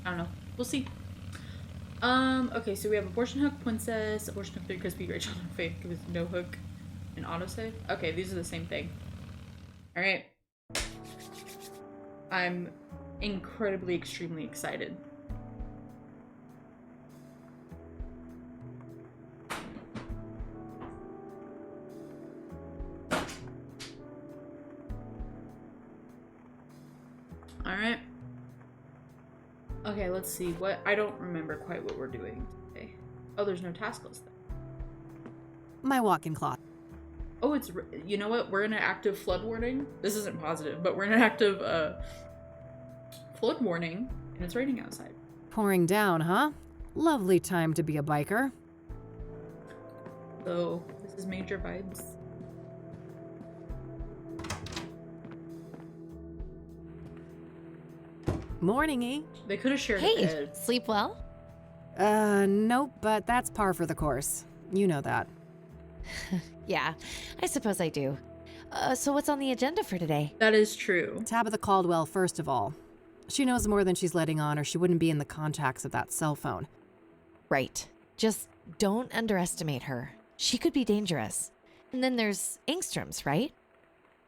I don't know. We'll see. Okay, so we have Abortion Hook, Princess, Abortion Hook 3, Crispy, Rachel, No Faith, with No Hook, and Autosave. Okay, these are the same thing. Alright. I'm incredibly, extremely excited. Alright. Okay, let's see. What I don't remember quite what we're doing today. Oh, there's no task list then. My walk-in closet. Oh, it's... You know what? We're in an active flood warning. This isn't positive, but we're in an active flood warning, and it's raining outside. Pouring down, huh? Lovely time to be a biker. So, this is major vibes. Morning-y. They could have shared a Hey, bed. sleep well? Nope, but that's par for the course. You know that. Yeah, I suppose I do. So what's on the agenda for today? That is true. Tabitha Caldwell, first of all. She knows more than she's letting on, or she wouldn't be in the contacts of that cell phone. Right. Just don't underestimate her. She could be dangerous. And then there's Engstrom's, right?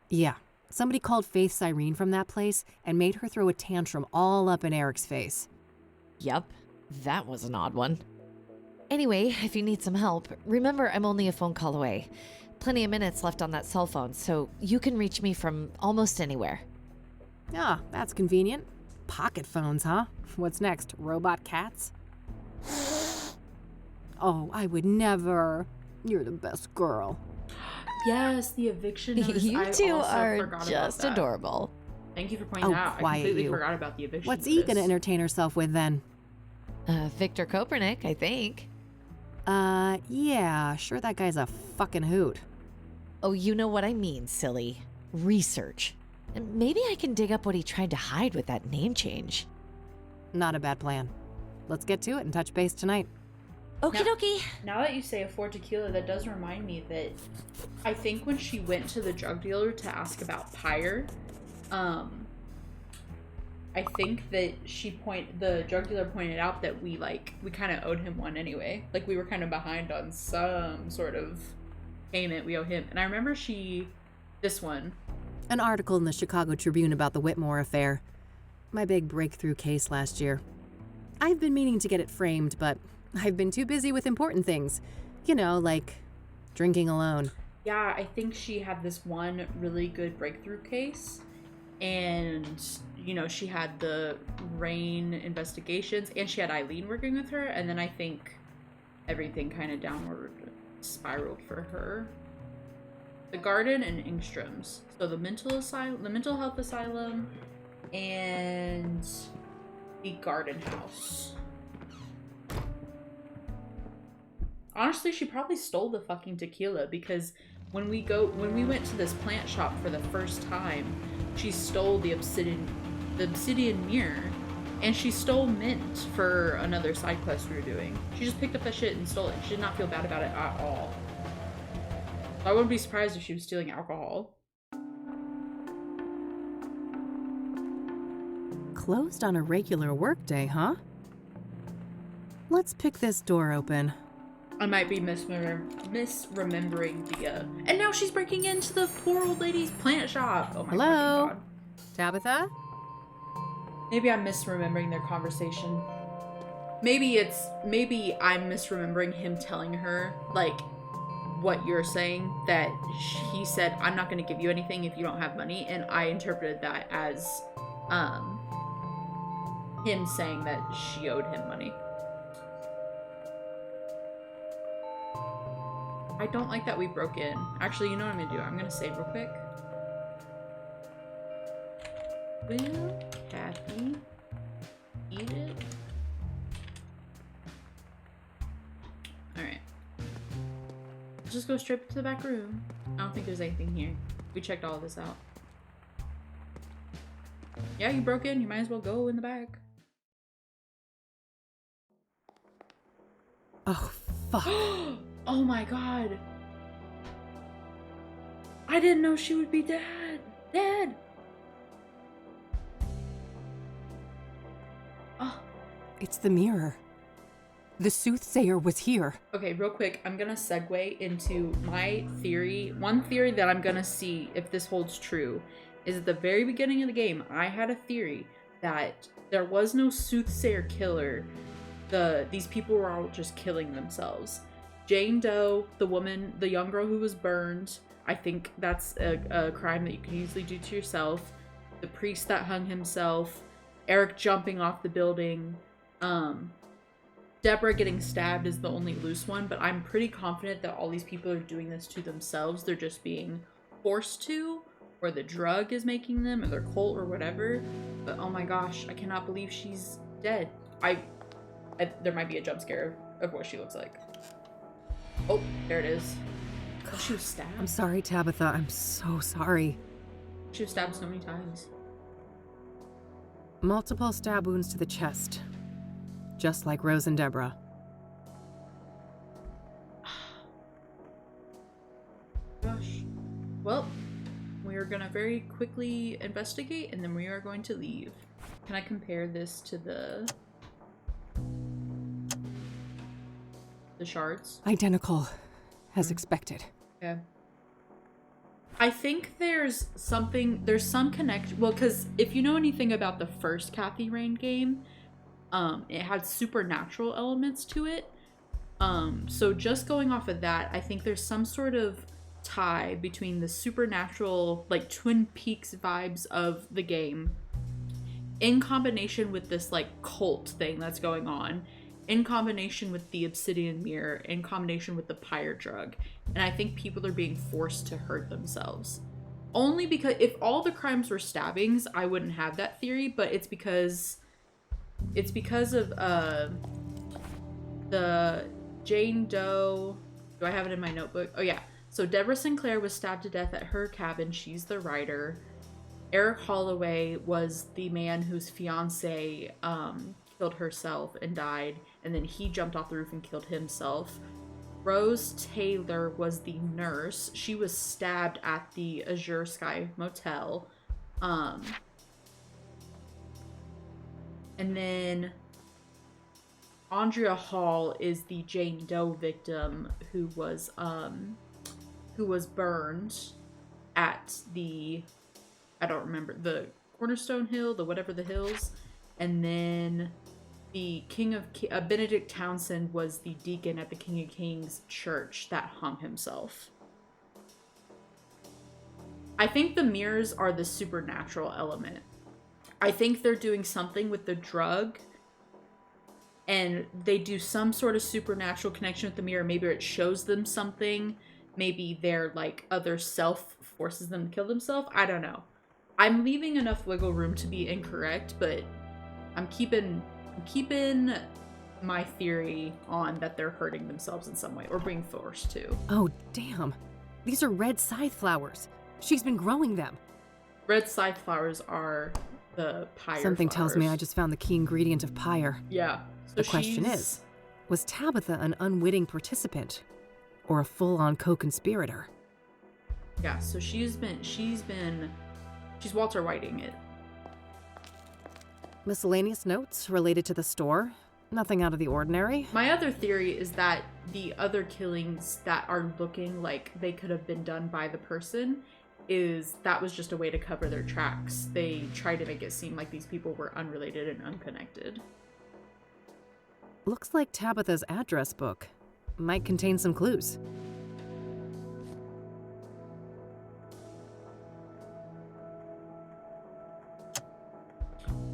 Yeah. Somebody called Faith Cyrene from that place and made her throw a tantrum all up in Eric's face. Yup, that was an odd one. Anyway, if you need some help, remember I'm only a phone call away. Plenty of minutes left on that cell phone, so you can reach me from almost anywhere. Ah, that's convenient. Pocket phones, huh? What's next? Robot cats? Oh, I would never. You're the best girl. Yes, the eviction notice. You I two also are forgot just about that. adorable. Thank you for pointing that out. I quiet completely you. forgot about the eviction What's notice. E gonna entertain herself with then? Victor Kopernik, I think. Yeah, sure that guy's a fucking hoot. Oh, you know what I mean, silly. Research. And maybe I can dig up what he tried to hide with that name change. Not a bad plan. Let's get to it and touch base tonight. Okie dokie. Now that you say a Fort Tequila, that does remind me that I think when she went to the drug dealer to ask about Pyre, I think that the drug dealer pointed out that we kind of owed him one anyway. Like, we were kind of behind on some sort of payment we owe him. And I remember this one. An article in the Chicago Tribune about the Whitmore affair. My big breakthrough case last year. I've been meaning to get it framed, but I've been too busy with important things. You know, like drinking alone. Yeah, I think she had this one really good breakthrough case. And, you know, she had the Rain investigations, and she had Eileen working with her. And then I think everything kind of downward spiraled for her. The Garden and Engstrom's. So the mental health asylum, and the Garden House. Honestly, she probably stole the fucking tequila, because when we went to this plant shop for the first time, she stole the obsidian mirror, and she stole mint for another side quest we were doing. She just picked up that shit and stole it. She did not feel bad about it at all. I wouldn't be surprised if she was stealing alcohol. Closed on a regular workday, huh? Let's pick this door open. I might be misremembering the, and now she's breaking into the poor old lady's plant shop. Oh my Hello? fucking god. Tabitha? Maybe I'm misremembering their conversation. Maybe I'm misremembering him telling her, like, what you're saying, that he said, I'm not going to give you anything if you don't have money, and I interpreted that as him saying that she owed him money. I don't like that we broke in. Actually, you know what I'm going to do? I'm going to save real quick. Will Kathy eat it? Alright. Let's just go straight to the back room. I don't think there's anything here. We checked all of this out. Yeah, you broke in. You might as well go in the back. Oh, fuck. Oh my god. I didn't know she would be dead. Dead. Oh, It's the mirror. The Soothsayer was here. Okay, real quick, I'm gonna segue into my theory. One theory that I'm gonna see if this holds true is at the very beginning of the game, I had a theory that there was no Soothsayer killer. These people were all just killing themselves. Jane Doe, the woman, the young girl who was burned, I think that's a crime that you can easily do to yourself. The priest that hung himself, Eric jumping off the building, Deborah getting stabbed is the only loose one, but I'm pretty confident that all these people are doing this to themselves. They're just being forced to, or the drug is making them, or their cult, or whatever. But oh my gosh, I cannot believe she's dead. There might be a jump scare of what she looks like. Oh, there it is. Oh, she was stabbed. I'm sorry, Tabitha. I'm so sorry. She was stabbed so many times. Multiple stab wounds to the chest. Just like Rose and Deborah. Gosh. Well, we are gonna very quickly investigate and then we are going to leave. Can I compare this to the shards? Identical, as expected. Okay. I think there's some connection. Well, because if you know anything about the first Kathy Rain game, it had supernatural elements to it. So just going off of that, I think there's some sort of tie between the supernatural, like Twin Peaks vibes of the game, in combination with this like cult thing that's going on, in combination with the obsidian mirror, in combination with the pyre drug. And I think people are being forced to hurt themselves. Only because if all the crimes were stabbings, I wouldn't have that theory, but it's because of the Jane Doe. Do I have it in my notebook? Oh yeah. So Deborah Sinclair was stabbed to death at her cabin. She's the writer. Eric Holloway was the man whose fiance killed herself and died, and then he jumped off the roof and killed himself. Rose Taylor was the nurse. She was stabbed at the Azure Sky Motel. And then Andrea Hall is the Jane Doe victim who was burned at the, I don't remember, the Cornerstone Hill, the whatever the hills. And then the King of Benedict Townsend was the deacon at the King of Kings church that hung himself. I think the mirrors are the supernatural element. I think they're doing something with the drug and they do some sort of supernatural connection with the mirror. Maybe it shows them something. Maybe their like other self forces them to kill themselves. I don't know. I'm leaving enough wiggle room to be incorrect, but I'm keeping my theory on that they're hurting themselves in some way or being forced to. Oh, damn. These are red scythe flowers. She's been growing them. Red scythe flowers are the pyre Something flowers. tells me I just found the key ingredient of pyre. Yeah. So The question is, was Tabitha an unwitting participant or a full-on co-conspirator? Yeah, so she's Walter Whiting it. Miscellaneous notes related to the store? Nothing out of the ordinary? My other theory is that the other killings that are looking like they could have been done by the person that was just a way to cover their tracks. They tried to make it seem like these people were unrelated and unconnected. Looks like Tabitha's address book might contain some clues.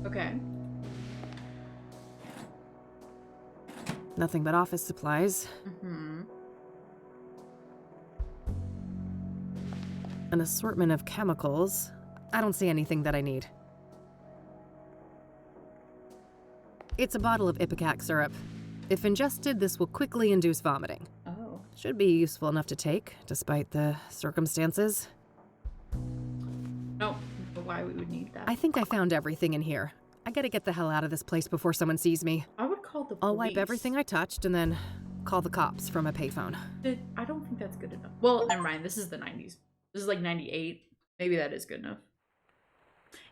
Okay. Nothing but office supplies. Mm-hmm. An assortment of chemicals. I don't see anything that I need. It's a bottle of Ipecac syrup. If ingested, this will quickly induce vomiting. Oh. Should be useful enough to take, despite the circumstances. No, but why we would need that? I think I found everything in here. I gotta get the hell out of this place before someone sees me. I would call the police. I'll wipe everything I touched and then call the cops from a payphone. I don't think that's good enough. Well, never mind. This is the 90s. This is like 98. Maybe that is good enough.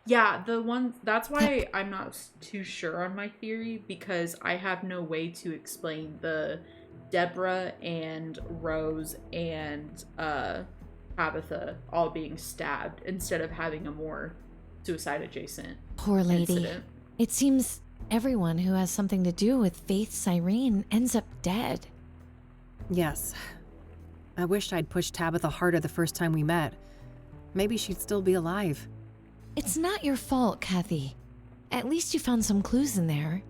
Yeah, the one that's why I'm not too sure on my theory, because I have no way to explain the Deborah and Rose and Tabitha all being stabbed instead of having a more suicide adjacent Poor lady. incident. It seems everyone who has something to do with Faith's Irene ends up dead. Yes. I wish I'd pushed Tabitha harder the first time we met. Maybe she'd still be alive. It's not your fault, Kathy. At least you found some clues in there.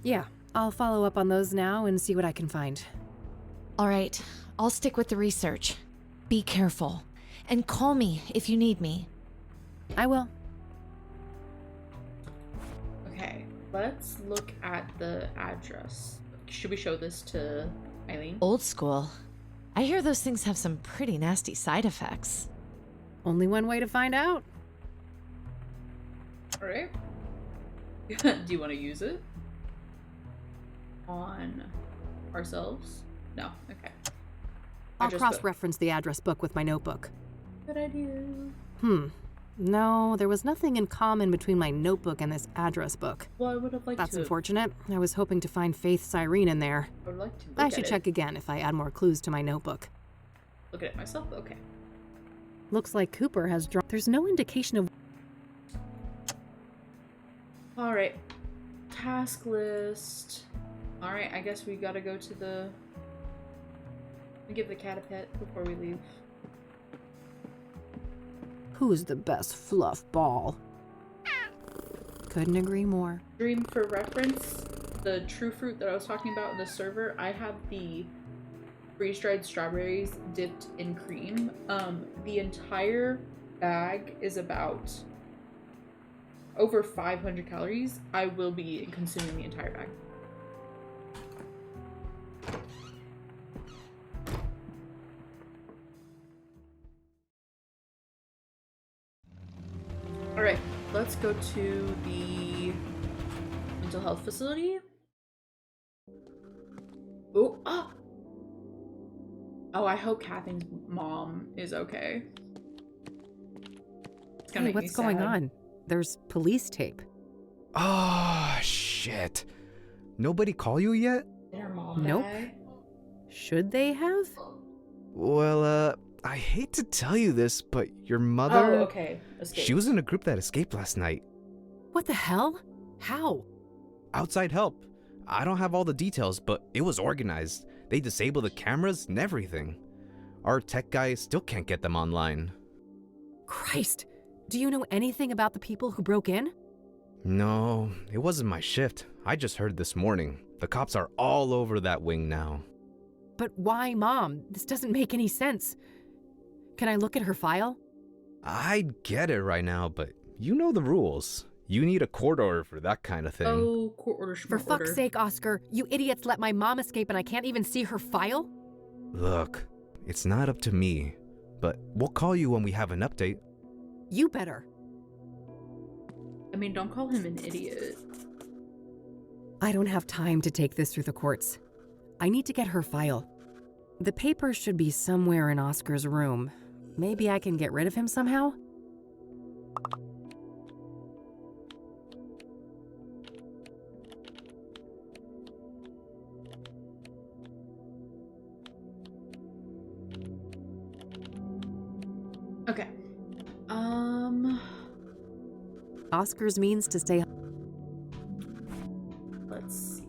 Yeah, I'll follow up on those now and see what I can find. All right, I'll stick with the research. Be careful. And call me if you need me. I will. Okay, let's look at the address. Should we show this to Eileen? Old school. I hear those things have some pretty nasty side effects. Only one way to find out. All right. Do you want to use it on ourselves? No. Okay. I'll Address book. cross-reference the address book with my notebook. Good idea. No, there was nothing in common between my notebook and this address book. Well, I would have liked That's to. unfortunate. I was hoping to find Faith's Irene in there. I would like to. I should check again if I add more clues to my notebook. Look at it myself. Okay. Looks like Cooper has drawn. There's no indication of. All right. Task list. All right. I guess we gotta go to the. We give the cat a pet before we leave. Who's the best fluff ball? Couldn't agree more. Dream for reference, the true fruit that I was talking about in the server, I have the freeze-dried strawberries dipped in cream. The entire bag is about over 500 calories. I will be consuming the entire bag. All right, let's go to the mental health facility. Oh, oh, I hope Kathleen's mom is okay. It's gonna Hey, make me what's going sad. on? There's police tape. Oh, shit. Nobody call you yet? Did her mom Nope. die? Should they have? Well, I hate to tell you this, but your mother... Oh, okay. Escape. She was in a group that escaped last night. What the hell? How? Outside help. I don't have all the details, but it was organized. They disabled the cameras and everything. Our tech guys still can't get them online. Christ! Do you know anything about the people who broke in? No, it wasn't my shift. I just heard this morning. The cops are all over that wing now. But why, Mom? This doesn't make any sense. Can I look at her file? I'd get it right now, but you know the rules. You need a court order for that kind of thing. Oh, court order. For fuck's sake, Oscar, you idiots let my mom escape and I can't even see her file? Look, it's not up to me, but we'll call you when we have an update. You better. I mean, don't call him an idiot. I don't have time to take this through the courts. I need to get her file. The papers should be somewhere in Oscar's room. Maybe I can get rid of him somehow? Okay. Oscar's means to stay. Let's see.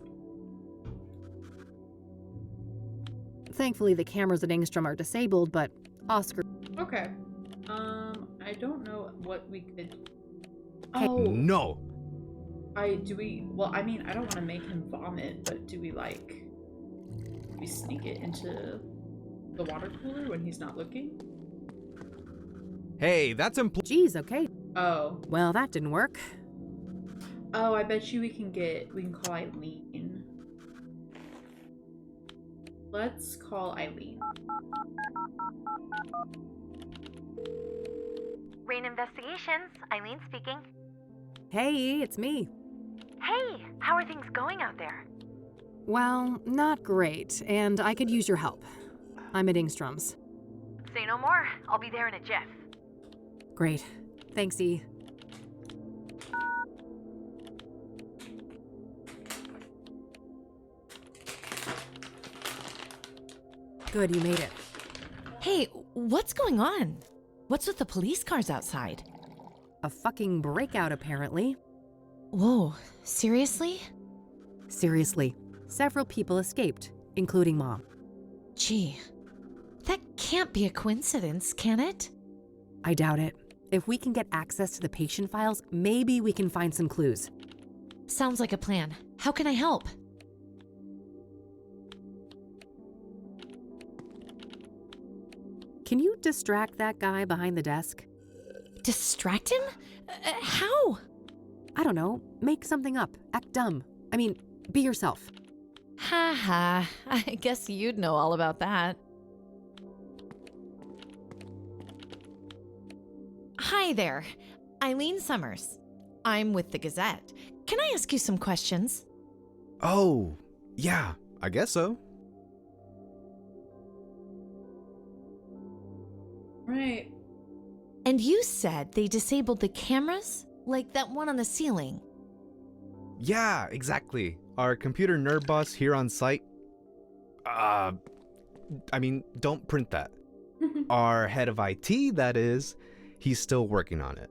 Thankfully, the cameras at Engstrom are disabled, but Oscar. Okay. I don't know what we could. Hey, Oh, No! well, I mean, I don't want to make him vomit, but do we sneak it into the water cooler when he's not looking? Hey, that's Geez, okay. Oh. Well, that didn't work. Oh, I bet you we can call Eileen. Let's call Eileen. Rain Investigations, Eileen speaking. Hey, it's me. Hey, how are things going out there? Well, not great, and I could use your help. I'm at Engstrom's. Say no more, I'll be there in a jiff. Great. Thanks, E. Good, you made it. Hey, what's going on? What's with the police cars outside? A fucking breakout, apparently. Whoa, seriously? Seriously, several people escaped, including Mom. Gee, that can't be a coincidence, can it? I doubt it. If we can get access to the patient files, maybe we can find some clues. Sounds like a plan. How can I help? Can you distract that guy behind the desk? Distract him? How? I don't know. Make something up. Act dumb. I mean, be yourself. Ha ha. I guess you'd know all about that. Hi there. Eileen Summers. I'm with the Gazette. Can I ask you some questions? Oh, yeah, I guess so. Right. And you said they disabled the cameras? Like that one on the ceiling? Yeah, exactly. Our computer nerd boss here on site. Don't print that. Our head of IT, that is, he's still working on it.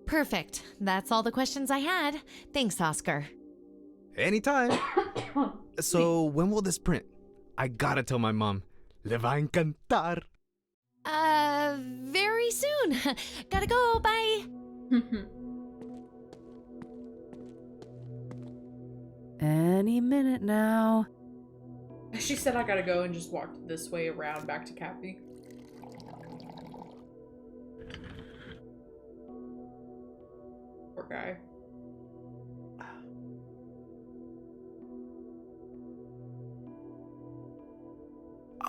Perfect. That's all the questions I had. Thanks, Oscar. Anytime. So, when will this print? I gotta tell my mom. Le va encantar. Very soon. Gotta go. Bye. Any minute now. She said I gotta go and just walk this way around back to Cappy. Poor guy.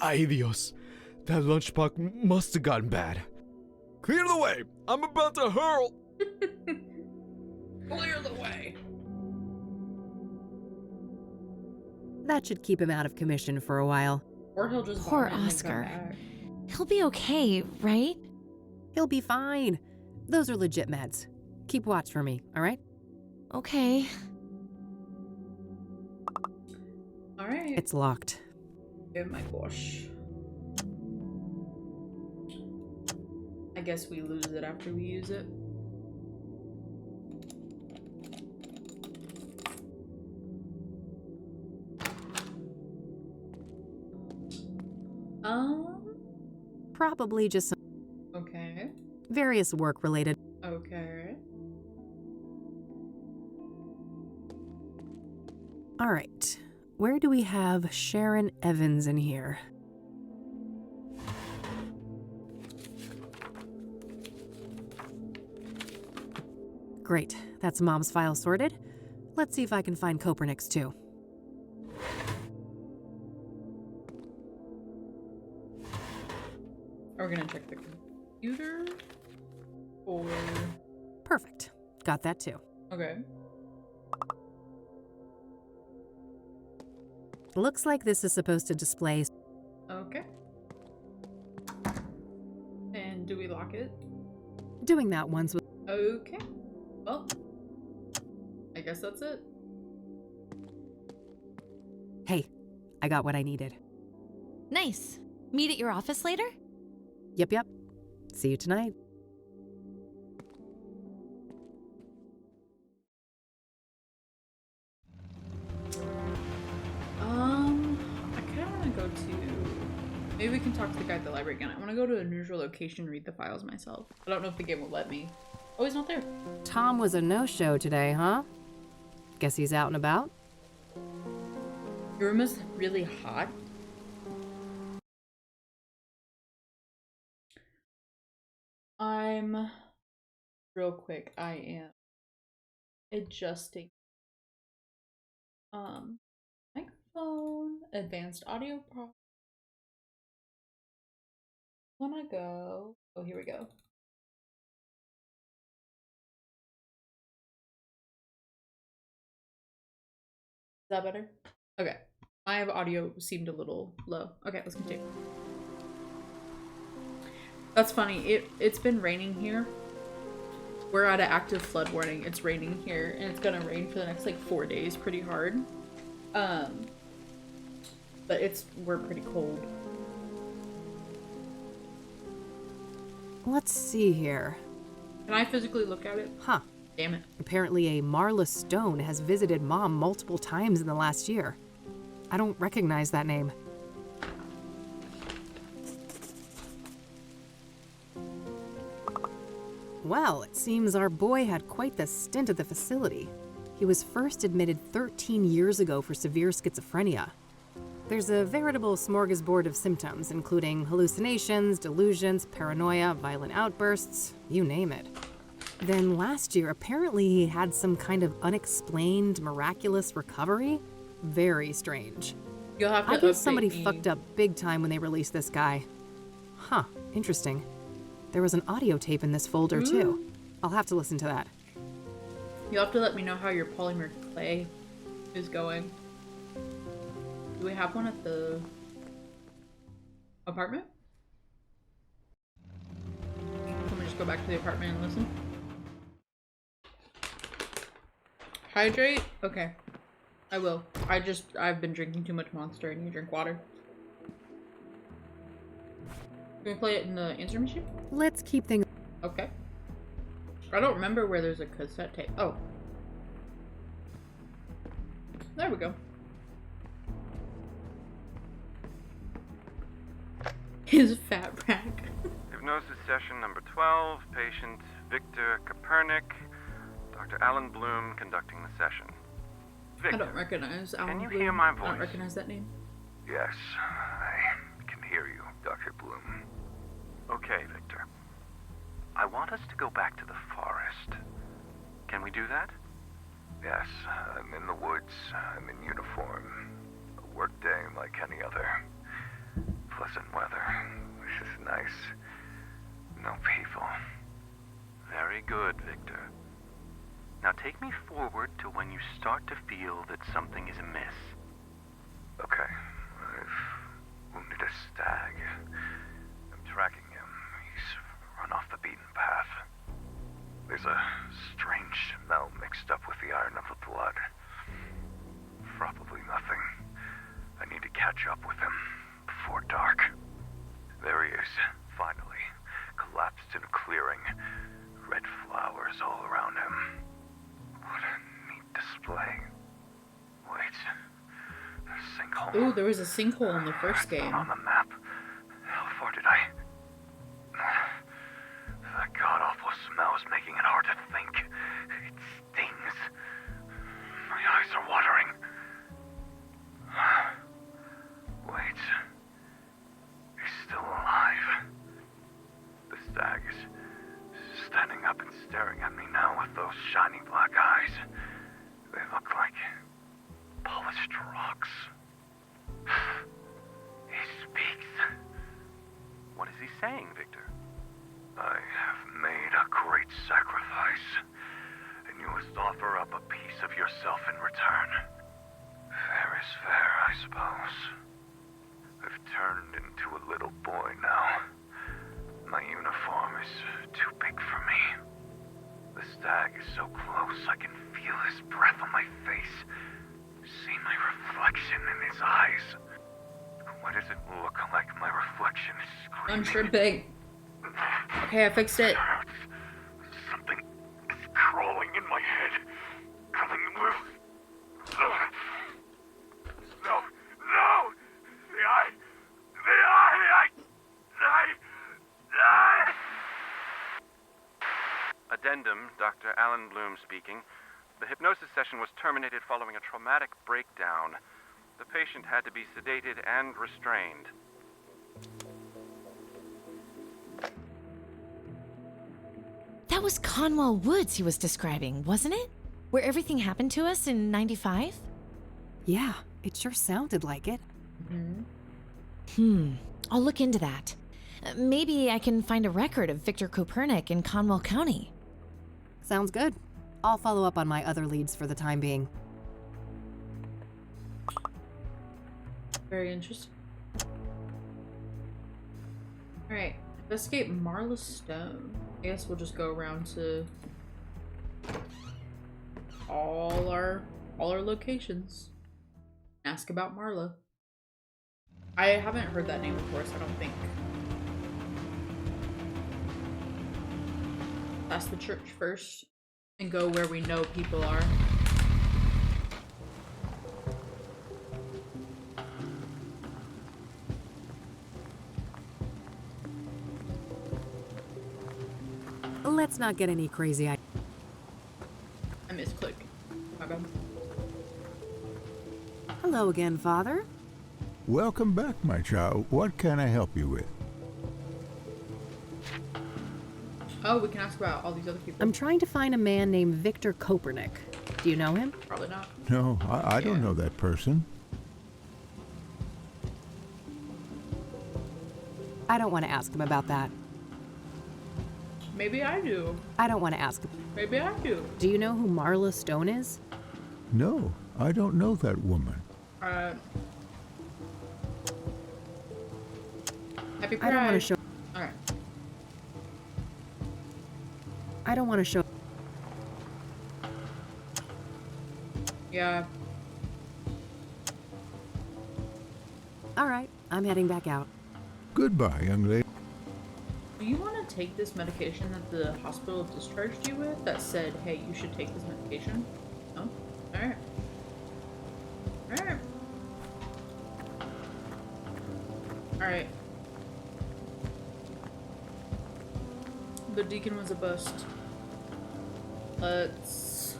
Ay Dios. That lunchbox must have gotten bad. Clear the way! I'm about to hurl! Clear the way. That should keep him out of commission for a while. Or he'll just Poor vomit and then come Oscar. back. He'll be okay, right? He'll be fine. Those are legit meds. Keep watch for me, all right? Okay. All right. It's locked. Oh my gosh. I guess we lose it after we use it. Probably just some Okay. various work-related. Okay. All right. Where do we have Sharon Evans in here? Great. That's Mom's file sorted. Let's see if I can find Copernic's too. Are we gonna check the computer? Or... Perfect. Got that too. Okay. Looks like this is supposed to display. Okay. And do we lock it? Doing that once was. Okay. Well, I guess that's it. Hey, I got what I needed. Nice. Meet at your office later? Yep. See you tonight. I kind of want to go to... Maybe we can talk to the guy at the library again. I want to go to a neutral location and read the files myself. I don't know if the game will let me. Oh, he's not there. Tom was a no-show today, huh? Guess he's out and about? Your room is really hot. Real quick, I am adjusting microphone, advanced audio pro. Wanna go? Oh, here we go. Is that better? Okay. My audio seemed a little low. Okay, let's continue. That's funny. It's been raining here. We're at an active flood warning. It's raining here, and it's gonna rain for the next like 4 days pretty hard. But we're pretty cold. Let's see here. Can I physically look at it? Huh. Damn it. Apparently, a Marla Stone has visited Mom multiple times in the last year. I don't recognize that name. Well, it seems our boy had quite the stint at the facility. He was first admitted 13 years ago for severe schizophrenia. There's a veritable smorgasbord of symptoms, including hallucinations, delusions, paranoia, violent outbursts, you name it. Then last year, apparently he had some kind of unexplained, miraculous recovery. Very strange. You'll have to I guess update somebody me. fucked up big time when they released this guy. Huh, interesting. There was an audio tape in this folder too. I'll have to listen to that. You'll have to let me know how your polymer clay is going. Do we have one at the apartment? Let me just go back to the apartment and listen. Hydrate? Okay. I will. I've been drinking too much Monster. I need to drink water. Can we play it in the answer machine? Let's keep things... Okay. I don't remember where there's a cassette tape. Oh. There we go. His fat rack. Hypnosis session number 12, patient Victor Kopernik, Dr. Alan Bloom conducting the session. I Victor, don't recognize Alan can you Bloom. hear my I don't voice? recognize that name. Yes, I can hear you, Dr. Bloom. Okay, Victor. I want us to go back to the forest. Can we do that? Yes, I'm in the woods. I'm in uniform. A work day like any other. Pleasant weather. This is nice. No people. Very good, Victor. Now take me forward to when you start to feel that something is amiss. Okay. I've wounded a stag. I'm tracking him. He's run off the beaten path. There's a strange smell mixed up with the iron of the blood. Probably nothing. I need to catch up with him before dark. There he is, finally. Collapsed in a clearing. Red flowers all around him. What a neat display. Wait. There's a sinkhole. Ooh, there was a sinkhole in the first It's game. not on the map. How far did I... That god-awful smell is making it hard to think. It stings. My eyes are watering. Wait. He's still alive. The stag is standing up and staring at me now with those shiny black eyes. They look like polished rocks. He speaks. What is he saying, Victor? I have made a great sacrifice, and you must offer up a piece of yourself in return. Fair is fair, I suppose. I've turned into a little boy now. My uniform is too big for me. The stag is so close I can feel his breath on my face. See my reflection in his eyes. Why does it look like my reflection is screaming? Unshrimping. Okay, I fixed it. Something is crawling in my head. Coming loose. No, no! The eye! The eye! Addendum, Dr. Alan Bloom speaking. The hypnosis session was terminated following a traumatic breakdown. The patient had to be sedated and restrained. That was Conwell Woods he was describing, wasn't it? Where everything happened to us in 95? Yeah, it sure sounded like it. I'll look into that. Maybe I can find a record of Victor Kopernik in Conwell County. Sounds good. I'll follow up on my other leads for the time being. Very interesting. Alright, investigate Marla Stone. I guess we'll just go around to all our locations. Ask about Marla. I haven't heard that name before, so I don't think. Ask the church first and go where we know people are. Let's not get any crazy ideas. I misclicked. My bad. Hello again, Father. Welcome back, my child. What can I help you with? Oh, we can ask about all these other people. I'm trying to find a man named Victor Kopernik. Do you know him? Probably not. No, I don't know that person. I don't want to ask him about that. Maybe I do. I don't want to ask. Maybe I do. Do you know who Marla Stone is? No, I don't know that woman. Happy Pride. I don't want to show. Alright. I don't want to show. Yeah. All right, I'm heading back out. Goodbye, young lady. Do you want to take this medication that the hospital discharged you with that said, hey, you should take this medication? No? Alright. Alright. Alright. The deacon was a bust. Let's...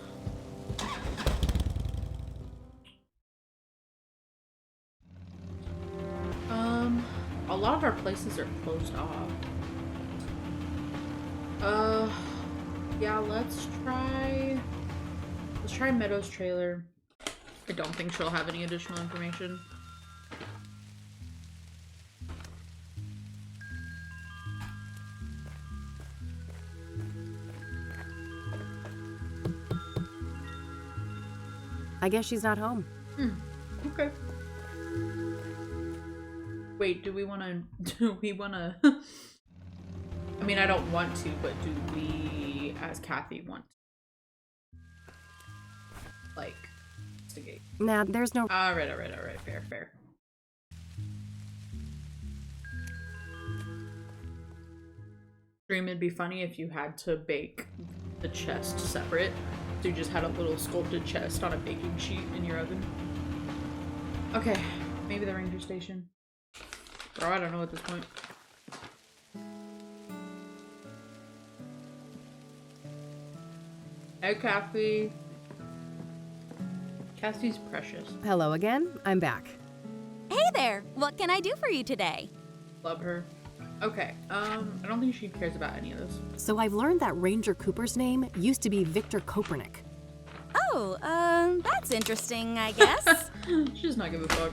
A lot of our places are closed off. Yeah, let's try Meadows trailer. I don't think she'll have any additional information. I guess she's not home. Okay. Wait, do we want to, I mean, I don't want to, but do we, as Kathy, want to, like, investigate? Nah, there's no... Alright, fair. Dream, it'd be funny if you had to bake the chest separate. So you just had a little sculpted chest on a baking sheet in your oven. Okay, maybe the ranger station. Bro, I don't know at this point. Hey, Kathy. Kathy's precious. Hello again, I'm back. Hey there! What can I do for you today? Love her. Okay, I don't think she cares about any of this. So I've learned that Ranger Cooper's name used to be Victor Kopernik. Oh, that's interesting, I guess. She does not give a fuck.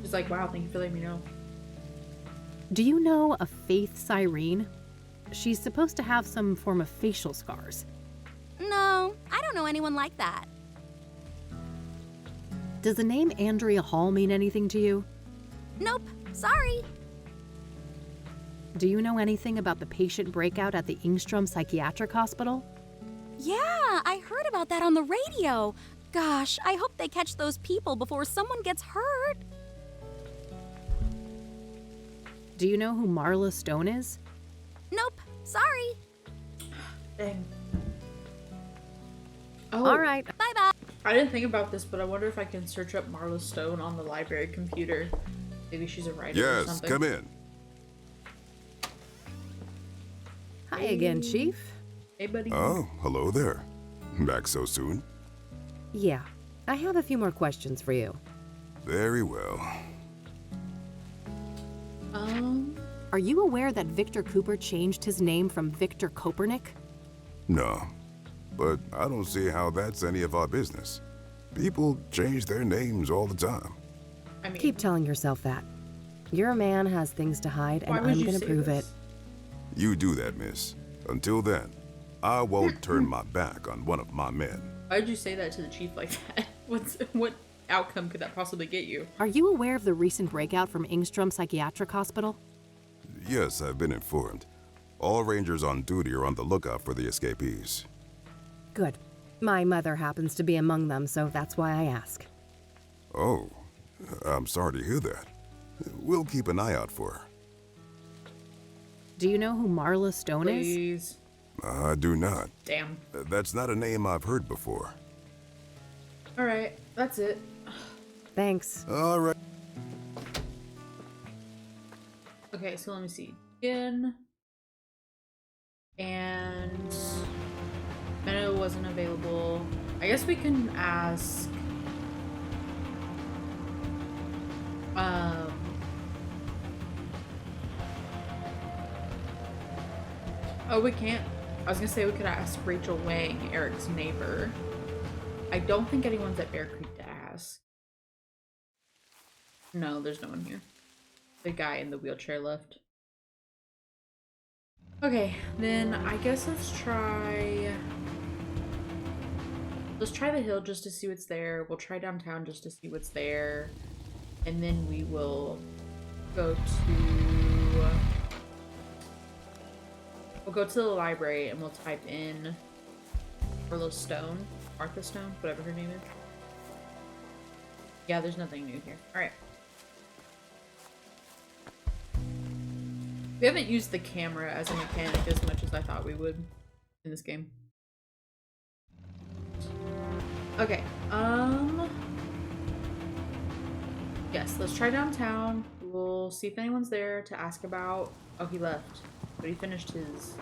She's like, wow, thank you for letting me know. Do you know a Faith Cyrene? She's supposed to have some form of facial scars. No, I don't know anyone like that. Does the name Andrea Hall mean anything to you? Nope, sorry. Do you know anything about the patient breakout at the Ingstrom Psychiatric Hospital? Yeah, I heard about that on the radio. Gosh, I hope they catch those people before someone gets hurt. Do you know who Marla Stone is? Nope, sorry. Dang. Oh, All right. Bye-bye. I didn't think about this, but I wonder if I can search up Marla Stone on the library computer. Maybe she's a writer or Yes, something. come in. Hi again, Chief. Hey, buddy. Oh, hello there. Back so soon? Yeah, I have a few more questions for you. Very well. Are you aware that Victor Cooper changed his name from Victor Kopernik? No, but I don't see how that's any of our business. People change their names all the time. I mean, Keep telling yourself that. Your man has things to hide, and why would I'm you gonna say prove this? it. You do that, miss. Until then, I won't turn my back on one of my men. Why did you say that to the chief like that? What outcome could that possibly get you? Are you aware of the recent breakout from Ingstrom Psychiatric Hospital? Yes, I've been informed. All rangers on duty are on the lookout for the escapees. Good. My mother happens to be among them, so that's why I ask. Oh, I'm sorry to hear that. We'll keep an eye out for her. Do you know who Marla Stone is? Please. I do not. Damn. That's not a name I've heard before. Alright, that's it. Thanks. All right. Okay, so let me see. Again. And Meadow wasn't available. I guess we can ask oh, we can't. I was gonna say we could ask Rachel Wang, Eric's neighbor. I don't think anyone's at Bear Creek to ask. No, there's no one here. The guy in the wheelchair left. Okay, then I guess let's try the hill just to see what's there. We'll try downtown just to see what's there. And then we will go to the library and we'll type in Martha Stone, whatever her name is. Yeah, there's nothing new here. Alright. We haven't used the camera as a mechanic as much as I thought we would in this game. Okay, yes, let's try downtown. We'll see if anyone's there to ask about. Oh, he left, but he finished his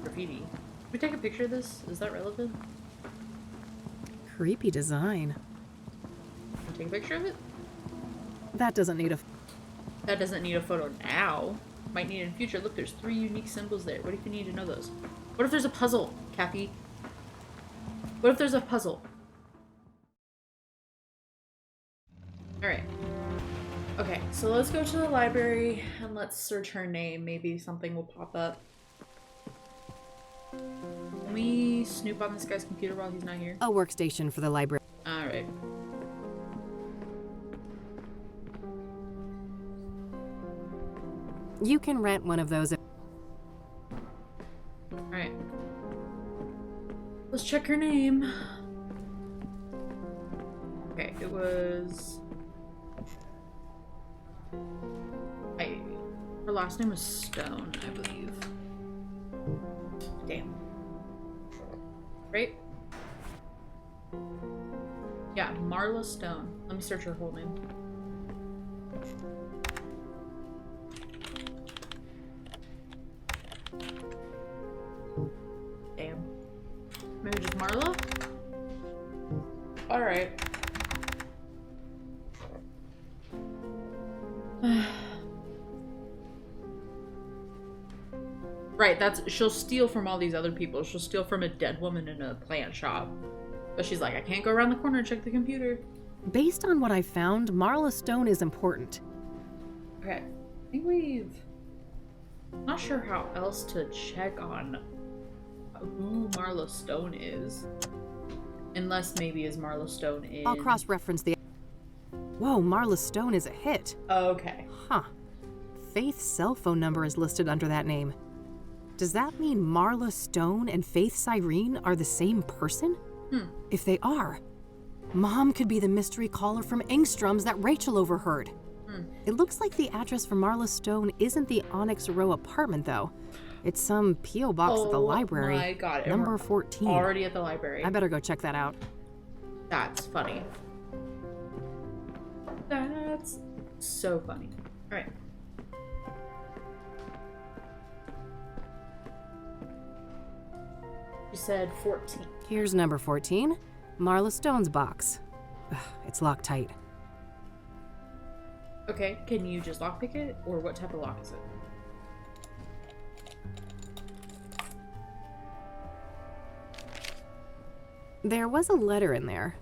graffiti. Can we take a picture of this? Is that relevant? Creepy design. Can we take a picture of it? That doesn't need a... That doesn't need a photo now. Might need it in the future. Look, there's 3 unique symbols there. What if you need to know those? What if there's a puzzle, Kathy? What if there's a puzzle? Alright. Okay, so let's go to the library and let's search her name. Maybe something will pop up. Can we snoop on this guy's computer while he's not here? A workstation for the library. Alright. You can rent one of those. Alright. Let's check her name. Okay, it was... Her last name was Stone, I believe. Damn. Right? Yeah, Marla Stone. Let me search her whole name. Damn. Maybe just Marla? Alright. Right, she'll steal from all these other people. She'll steal from a dead woman in a plant shop. But she's like, I can't go around the corner and check the computer. Based on what I found, Marla Stone is important. Okay, I think not sure how else to check on who Marla Stone is. Unless maybe is Marla Stone in... I'll cross-reference the... Whoa, Marla Stone is a hit. Okay. Huh. Faith's cell phone number is listed under that name. Does that mean Marla Stone and Faith Cyrene are the same person? If they are, Mom could be the mystery caller from Engstrom's that Rachel overheard. It looks like the address for Marla Stone isn't the Onyx Row apartment, though. It's some P.O. box at the library. Oh my god. Number 14. Already at the library. I better go check that out. That's funny. That's so funny. Alright. You said 14. Here's number 14. Marla Stone's box. Ugh, it's locked tight. Okay, can you just lockpick it? Or what type of lock is it? There was a letter in there.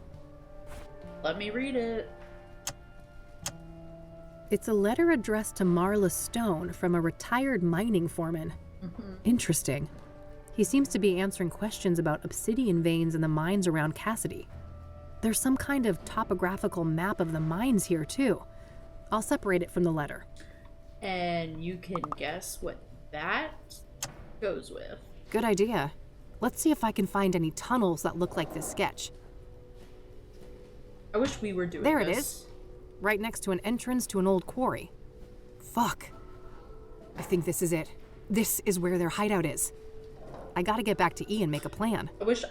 Let me read it. It's a letter addressed to Marla Stone from a retired mining foreman. Interesting. He seems to be answering questions about obsidian veins in the mines around Cassidy. There's some kind of topographical map of the mines here, too. I'll separate it from the letter. And you can guess what that goes with. Good idea. Let's see if I can find any tunnels that look like this sketch. I wish we were doing this. There this. it is. right next to an entrance to an old quarry. Fuck. I think this is it. This is where their hideout is. I gotta get back to E and make a plan. I wish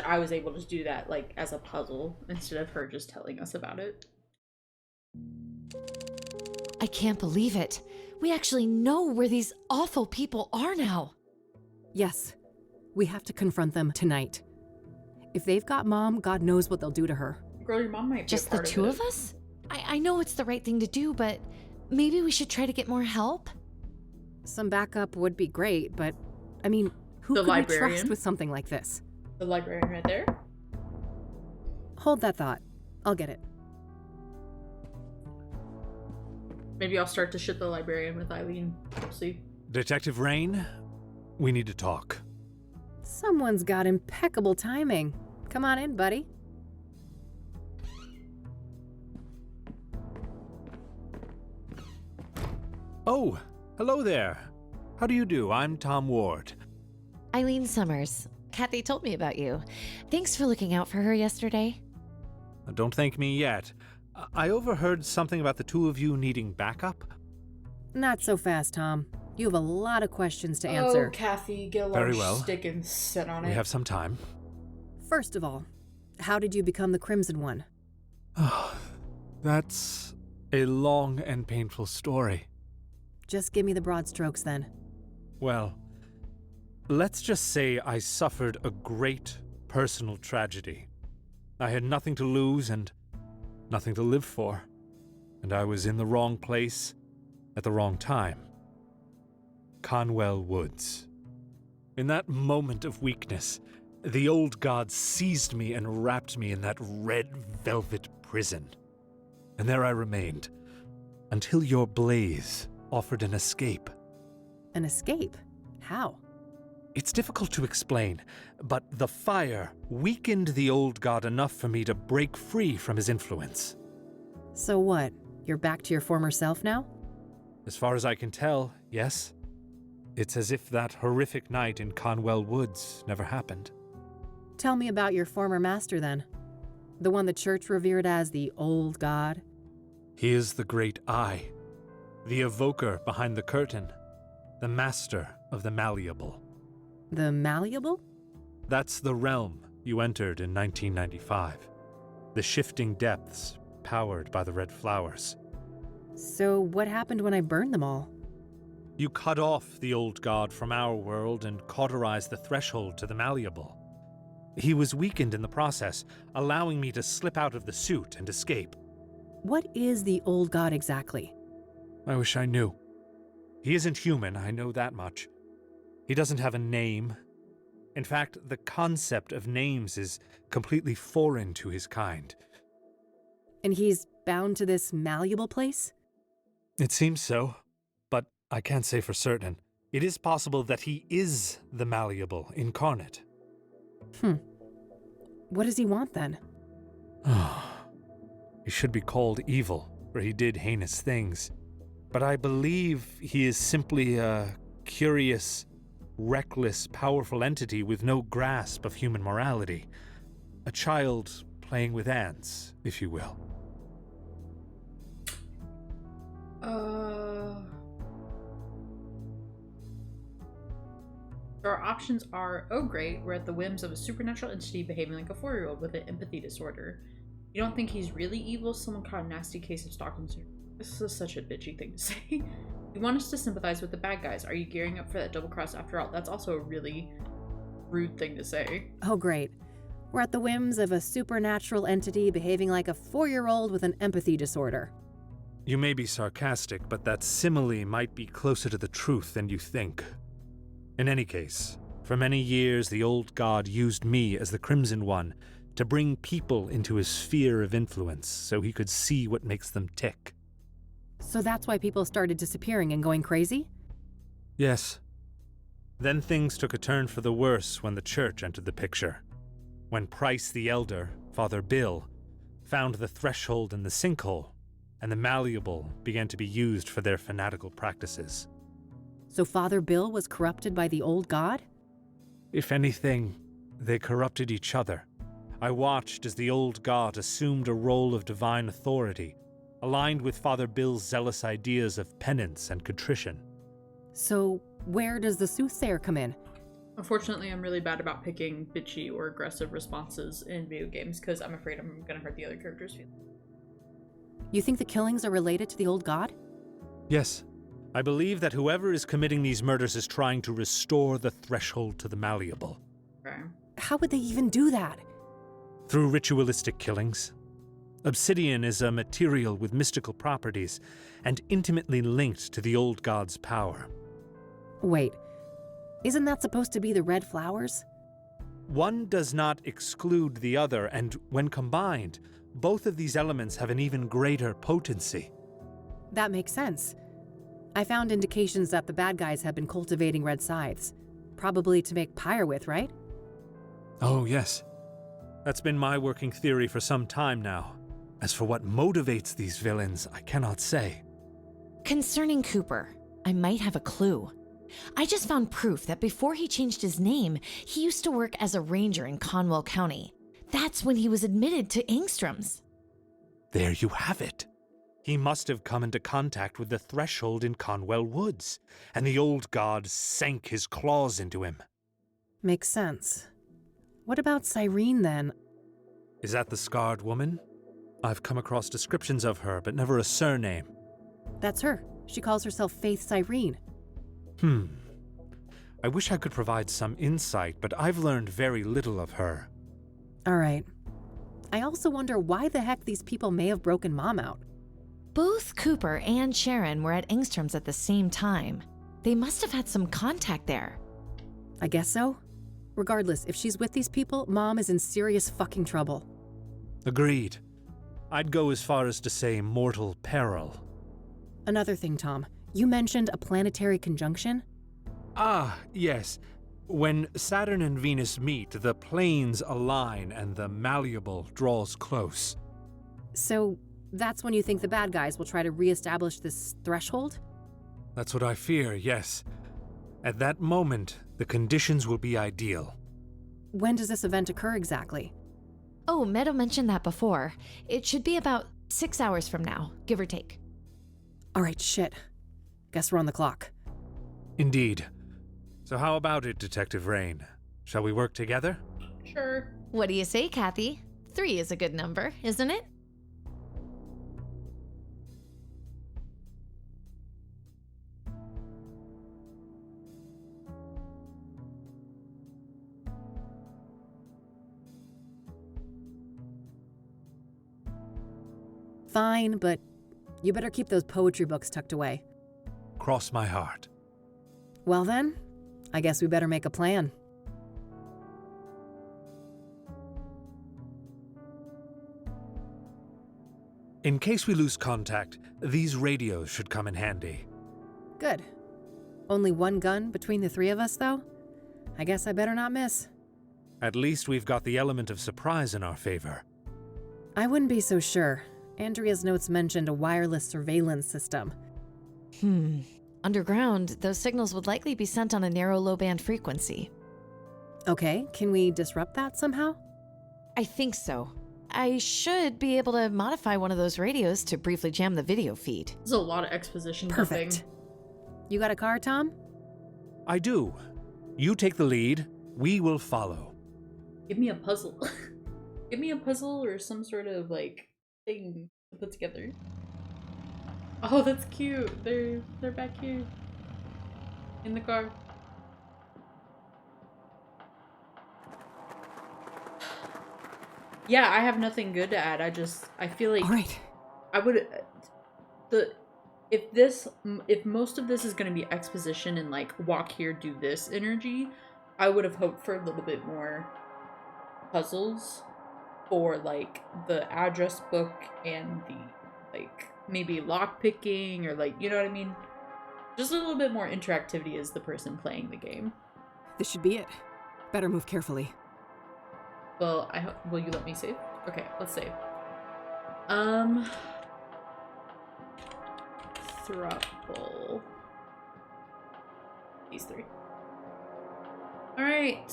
I was able to do that, like, as a puzzle, instead of her just telling us about it. I can't believe it. We actually know where these awful people are now. Yes. We have to confront them tonight. If they've got Mom, God knows what they'll do to her. Girl, your mom might be Just a the part two of of us? I know it's the right thing to do, but maybe we should try to get more help? Some backup would be great, but, I mean, who The could we librarian? trust with something like this? The librarian right there? Hold that thought. I'll get it. Maybe I'll start to shit the librarian with Eileen. We'll see. Detective Rain, we need to talk. Someone's got impeccable timing. Come on in, buddy. Oh, hello there. How do you do? I'm Tom Ward. Eileen Summers. Kathy told me about you. Thanks for looking out for her yesterday. Don't thank me yet. I overheard something about the two of you needing backup. Not so fast, Tom. You have a lot of questions to answer. Oh, Kathy, get a Very large well. stick and sit on it. We have some time. First of all, how did you become the Crimson One? That's a long and painful story. Just give me the broad strokes then. Well, let's just say I suffered a great personal tragedy. I had nothing to lose and nothing to live for. And I was in the wrong place at the wrong time. Conwell Woods. In that moment of weakness, the old god seized me and wrapped me in that red velvet prison. And there I remained, until your blaze offered an escape. An escape? How? It's difficult to explain, but the fire weakened the old god enough for me to break free from his influence. So what? You're back to your former self now? As far as I can tell, yes. It's as if that horrific night in Conwell Woods never happened. Tell me about your former master then. The one the church revered as the old god? He is the great I, the evoker behind the curtain, the master of the malleable. The malleable? That's the realm you entered in 1995. The shifting depths powered by the red flowers. So what happened when I burned them all? You cut off the old god from our world and cauterized the threshold to the malleable. He was weakened in the process, allowing me to slip out of the suit and escape. What is the old god exactly? I wish I knew. He isn't human, I know that much. He doesn't have a name. In fact, the concept of names is completely foreign to his kind. And he's bound to this malleable place? It seems so, but I can't say for certain. It is possible that he is the malleable incarnate. What does he want then? He should be called evil, for he did heinous things. But I believe he is simply a curious, reckless, powerful entity with no grasp of human morality. A child playing with ants, if you will. Our options are, oh great, we're at the whims of a supernatural entity behaving like a 4-year-old with an empathy disorder. You don't think he's really evil? Someone caught a nasty case of Stockholm syndrome. This is such a bitchy thing to say. You want us to sympathize with the bad guys. Are you gearing up for that double cross after all? That's also a really rude thing to say. Oh great. We're at the whims of a supernatural entity behaving like a 4-year-old with an empathy disorder. You may be sarcastic, but that simile might be closer to the truth than you think. In any case, for many years the old god used me as the Crimson One to bring people into his sphere of influence so he could see what makes them tick. So that's why people started disappearing and going crazy? Yes. Then things took a turn for the worse when the church entered the picture. When Price the Elder, Father Bill, found the threshold in the sinkhole, and the malleable began to be used for their fanatical practices. So Father Bill was corrupted by the old god? If anything, they corrupted each other. I watched as the old god assumed a role of divine authority, aligned with Father Bill's zealous ideas of penance and contrition. So, where does the Soothsayer come in? Unfortunately, I'm really bad about picking bitchy or aggressive responses in video games because I'm afraid I'm gonna hurt the other characters' feelings. You think the killings are related to the old god? Yes, I believe that whoever is committing these murders is trying to restore the threshold to the malleable. Okay. How would they even do that? Through ritualistic killings. Obsidian is a material with mystical properties and intimately linked to the old god's power. Wait, isn't that supposed to be the red flowers? One does not exclude the other, and when combined, both of these elements have an even greater potency. That makes sense. I found indications that the bad guys have been cultivating red scythes. Probably to make pyre with, right? Oh, yes. That's been my working theory for some time now. As for what motivates these villains, I cannot say. Concerning Cooper, I might have a clue. I just found proof that before he changed his name, he used to work as a ranger in Conwell County. That's when he was admitted to Angstrom's. There you have it. He must have come into contact with the threshold in Conwell Woods, and the old god sank his claws into him. Makes sense. What about Cyrene, then? Is that the scarred woman? I've come across descriptions of her, but never a surname. That's her. She calls herself Faith Cyrene. I wish I could provide some insight, but I've learned very little of her. All right. I also wonder why the heck these people may have broken Mom out. Both Cooper and Sharon were at Angstrom's at the same time. They must have had some contact there. I guess so. Regardless, if she's with these people, Mom is in serious fucking trouble. Agreed. I'd go as far as to say mortal peril. Another thing, Tom. You mentioned a planetary conjunction? Ah, yes. When Saturn and Venus meet, the planes align and the malleable draws close. So, that's when you think the bad guys will try to re-establish this threshold? That's what I fear, yes. At that moment, the conditions will be ideal. When does this event occur exactly? Oh, Meadow mentioned that before. It should be about 6 hours from now, give or take. All right, shit. Guess we're on the clock. Indeed. So how about it, Detective Rain? Shall we work together? Sure. What do you say, Kathy? 3 is a good number, isn't it? Fine, but you better keep those poetry books tucked away. Cross my heart. Well then, I guess we better make a plan. In case we lose contact, these radios should come in handy. Good. Only one gun between the 3 of us, though? I guess I better not miss. At least we've got the element of surprise in our favor. I wouldn't be so sure. Andrea's notes mentioned a wireless surveillance system. Underground, those signals would likely be sent on a narrow low-band frequency. Okay, can we disrupt that somehow? I think so. I should be able to modify one of those radios to briefly jam the video feed. There's a lot of exposition. Perfect. Dumping. You got a car, Tom? I do. You take the lead, we will follow. Give me a puzzle. Give me a puzzle or some sort of like thing to put together. Oh, that's cute. They're back here in the car. Yeah, I have nothing good to add. I feel like All right. I would if most of this is going to be exposition and like walk here, do this energy, I would have hoped for a little bit more puzzles for like the address book and the like maybe lock picking or like, you know what I mean? Just a little bit more interactivity as the person playing the game. This should be it. Better move carefully. Well, will you let me save? Okay, let's save. Thruple. These 3. Alright.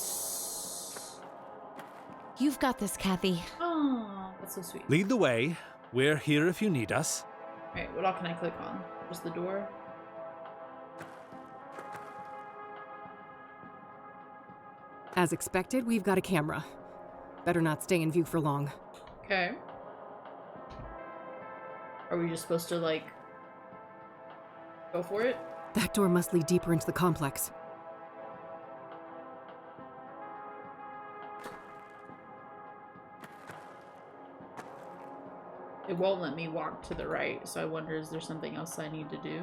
You've got this, Kathy. Oh, that's so sweet. Lead the way. We're here if you need us. Alright, what all can I click on? Just the door? As expected, we've got a camera. Better not stay in view for long. Okay. Are we just supposed to, like, go for it? That door must lead deeper into the complex. It won't let me walk to the right, so I wonder, is there something else I need to do?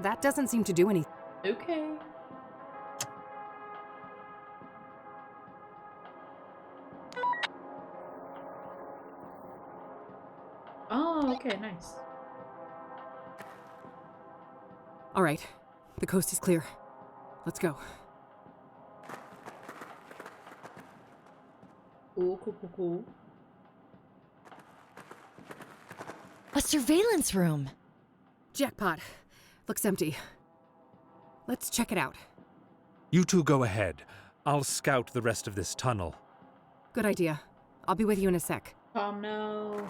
That doesn't seem to do anything. Okay. Oh, okay, nice. All right, the coast is clear. Let's go. Cool, cool, cool, cool. A surveillance room. Jackpot. Looks empty. Let's check it out. You two go ahead. I'll scout the rest of this tunnel. Good idea. I'll be with you in a sec. Tom, no.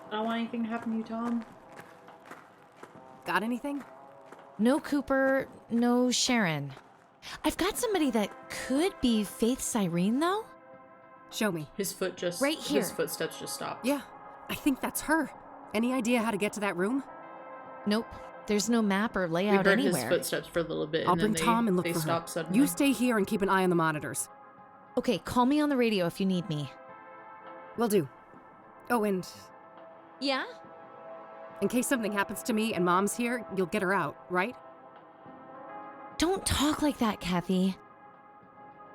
I don't want anything to happen to you, Tom. Got anything? No Cooper, no Sharon. I've got somebody that could be Faith Cyrene, though. Show me. His foot just... Right here. His footsteps just stopped. Yeah, I think that's her. Any idea how to get to that room? Nope. There's no map or We layout heard anywhere. his footsteps for a little bit, I'll and then bring Tom and look they for her. stopped suddenly. You stay here and keep an eye on the monitors. Okay, call me on the radio if you need me. Will do. Oh, and Yeah? in case something happens to me and Mom's here, you'll get her out, right? Don't talk like that, Kathy.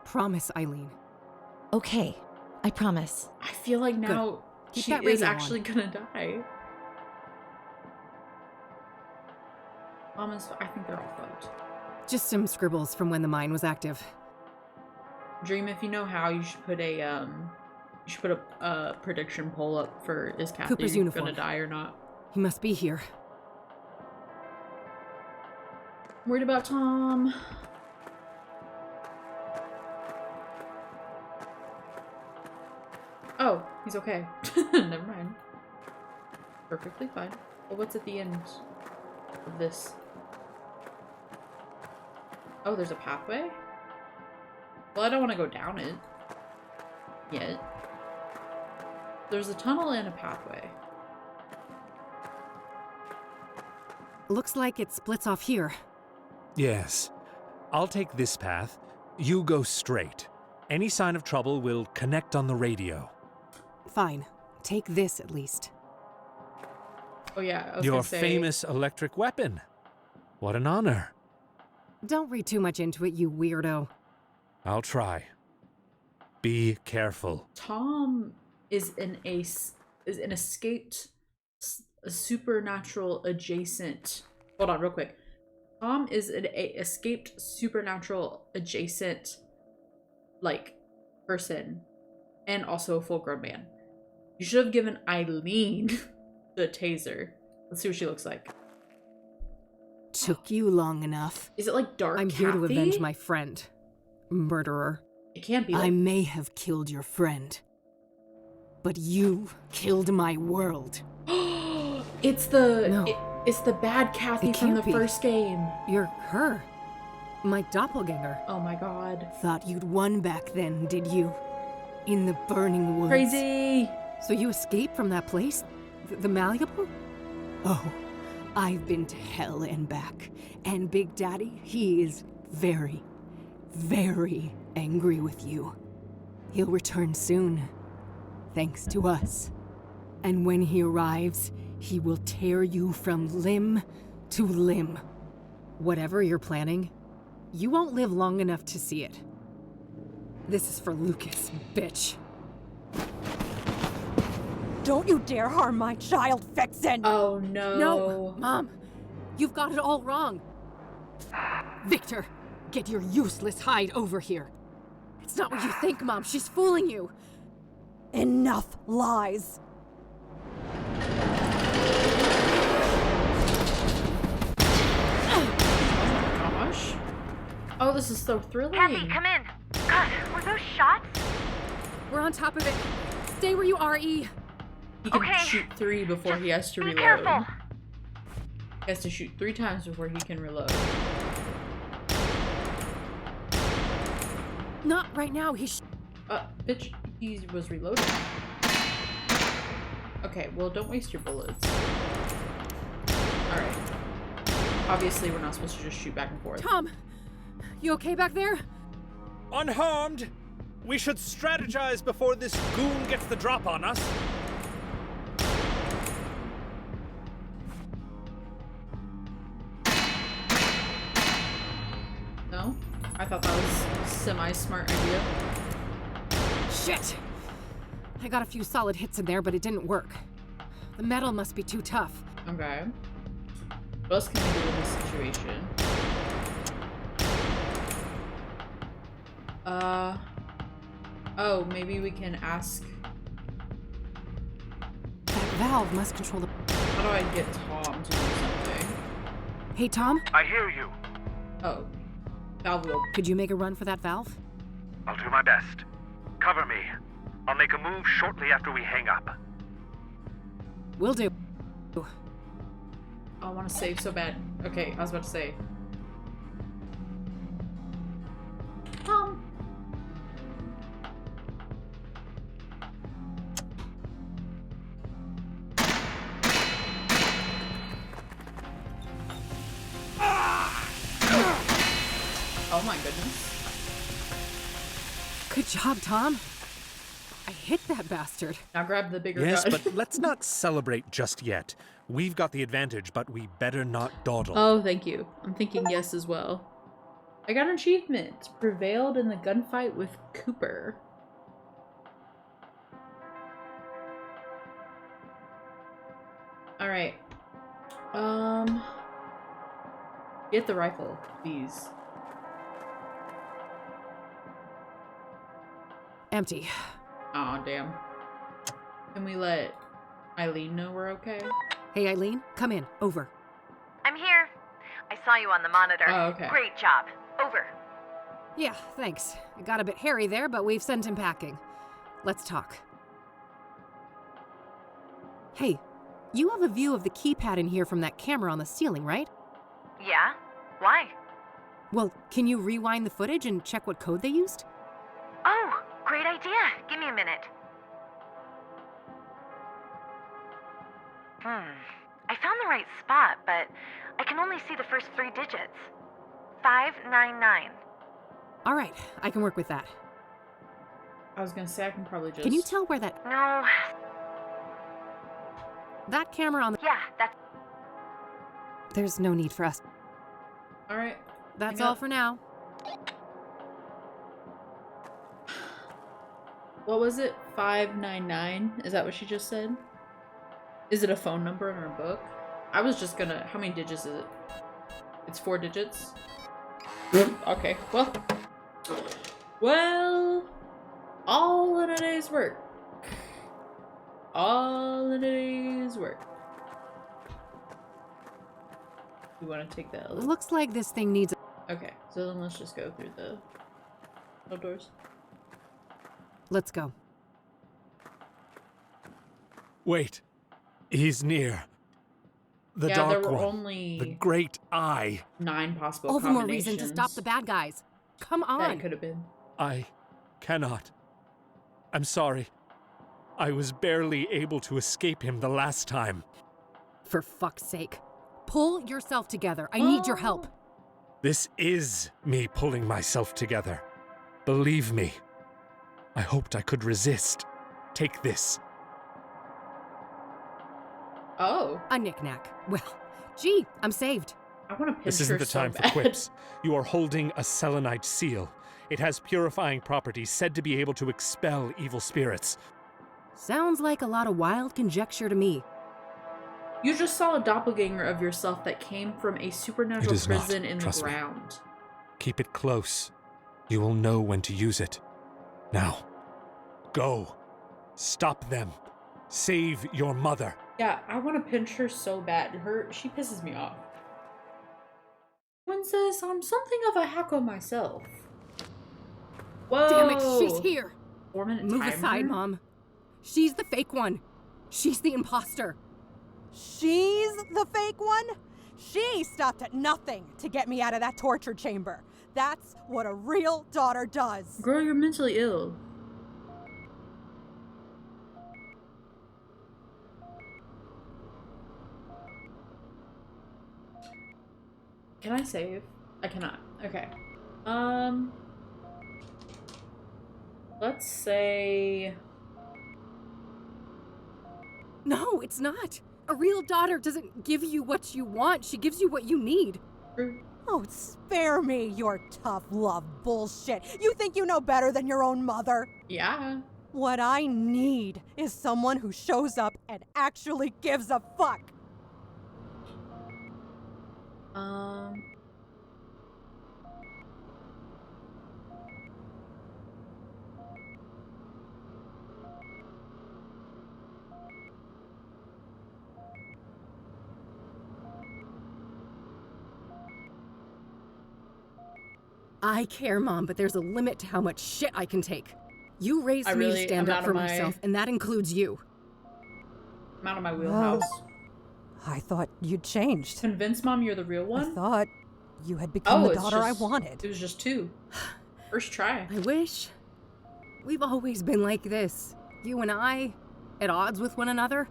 Promise, Eileen. Okay, I promise. I feel like now Keep she that is radio actually on. gonna die. I think they're all fucked. Just some scribbles from when the mine was active. Dream, if you know how, you should put a prediction poll up for is Kathy Cooper's uniform. gonna die or not. He must be here. Worried about Tom. Oh, he's okay. Never mind. Perfectly fine. Well, what's at the end of this? Oh, there's a pathway? Well, I don't want to go down it. Yet. There's a tunnel and a pathway. Looks like it splits off here. Yes. I'll take this path. You go straight. Any sign of trouble will connect on the radio. Fine. Take this at least. Oh yeah, I was Your gonna say, famous electric weapon. What an honor. Don't read too much into it, you weirdo. I'll try. Be careful. Tom is an escaped supernatural adjacent. Hold on, real quick. Tom is an escaped supernatural adjacent, like, person, and also a full-grown man. You should have given Eileen the taser. Let's see what she looks like. Took you long enough. Is it like dark? I'm here to Kathy? avenge my friend. Murderer. It can't be. I Like... may have killed your friend. But you killed my world. It's the No. It's the bad Kathy It from can't the be. first game. You're her. My doppelganger. Oh my god. Thought you'd won back then, did you? In the burning woods. Crazy. So you escaped from that place? The Malleable? Oh, I've been to hell and back. And Big Daddy, he is very, very angry with you. He'll return soon, thanks to us. And when he arrives, he will tear you from limb to limb. Whatever you're planning, you won't live long enough to see it. This is for Lucas, bitch. Don't you dare harm my child, Vixen! Oh no. No, Mom, you've got it all wrong. Victor, get your useless hide over here. It's not what you think, Mom. She's fooling you. Enough lies! Oh, this is so thrilling. Kathy, come in. God, were those shots? We're on top of it. Stay where you are, E. He can Okay. shoot 3 before he has to Be reload. careful. He has to shoot 3 times before he can reload. Not right now. Bitch, he was reloading. Okay, well, don't waste your bullets. Alright. Obviously, we're not supposed to just shoot back and forth. Tom, you okay back there? Unharmed? We should strategize before this goon gets the drop on us. No? I thought that was a semi-smart idea. Shit! I got a few solid hits in there, but it didn't work. The metal must be too tough. Okay. What else can we do in this situation? Oh, maybe we can ask... That valve must control the... How do I get Tom to do something? Hey, Tom? I hear you. Oh. Valve will... Could you make a run for that valve? I'll do my best. Cover me. I'll make a move shortly after we hang up. Will do. I want to save so bad. Okay, I was about to say. Tom. Oh my goodness. Good job, Tom. I hit that bastard. Now grab the bigger Yes, gun. but let's not celebrate just yet. We've got the advantage, but we better not dawdle. Oh, thank you. I'm thinking yes as well. I got an achievement. Prevailed in the gunfight with Cooper. Alright. Get the rifle, please. Empty. Aw, damn. Can we let Eileen know we're okay? Hey, Eileen, come in. Over. I'm here. I saw you on the monitor. Oh, okay. Great job. Over. Yeah, thanks. It got a bit hairy there, but we've sent him packing. Let's talk. Hey, you have a view of the keypad in here from that camera on the ceiling, right? Yeah? Why? Well, can you rewind the footage and check what code they used? Oh, great idea. Give me a minute. I found the right spot, but I can only see the first 3 digits. 599. All right, I can work with that. I was gonna say I can probably just... Can you tell where that... No. That camera on the... Yeah, that's... There's no need for us. Alright. That's hang all up. for now. What was it? 599? Is that what she just said? Is it a phone number in her book? I was just gonna... How many digits is it? It's 4 digits? Okay, well... Well... All in a day's work. All in a day's work. You want to take the elevator? Looks like this thing needs... Okay, so then let's just go through the outdoors. Let's go. Wait. He's near. The Yeah, Dark there were One. only The Great Eye. 9 possible All the more reason to stop combinations the bad guys. Come that on. it could have been. I cannot. I'm sorry. I was barely able to escape him the last time. For fuck's sake. Pull yourself together. I need your help. This is me pulling myself together. Believe me. I hoped I could resist. Take this. Oh. A knick-knack. Well, gee, I'm saved. I want to pinch This isn't her the so time for bad. quips. You are holding a selenite seal. It has purifying properties said to be able to expel evil spirits. Sounds like a lot of wild conjecture to me. You just saw a doppelganger of yourself that came from a supernatural is not. prison in the Trust me. ground. Keep it close. You will know when to use it. Now, go. Stop them. Save your mother. Yeah, I want to pinch her so bad. She pisses me off. One says, I'm something of a hacker myself. Whoa! Damn it, she's here! 4-minute Move timer? aside, Mom. She's the fake one. She's the imposter. She's the fake one? She stopped at nothing to get me out of that torture chamber. That's what a real daughter does. Girl, you're mentally ill. Can I save? I cannot. Okay. Let's say... No, it's not. A real daughter doesn't give you what you want. She gives you what you need. Oh, spare me your tough love bullshit. You think you know better than your own mother? Yeah. What I need is someone who shows up and actually gives a fuck. I care, Mom, but there's a limit to how much shit I can take. You raised me to stand up for myself, and that includes you. I'm out of my wheelhouse. I thought you'd changed. Convince Mom you're the real one? I thought you had become the daughter I wanted. It was just 2. First try. I wish. We've always been like this. You and I, at odds with one another.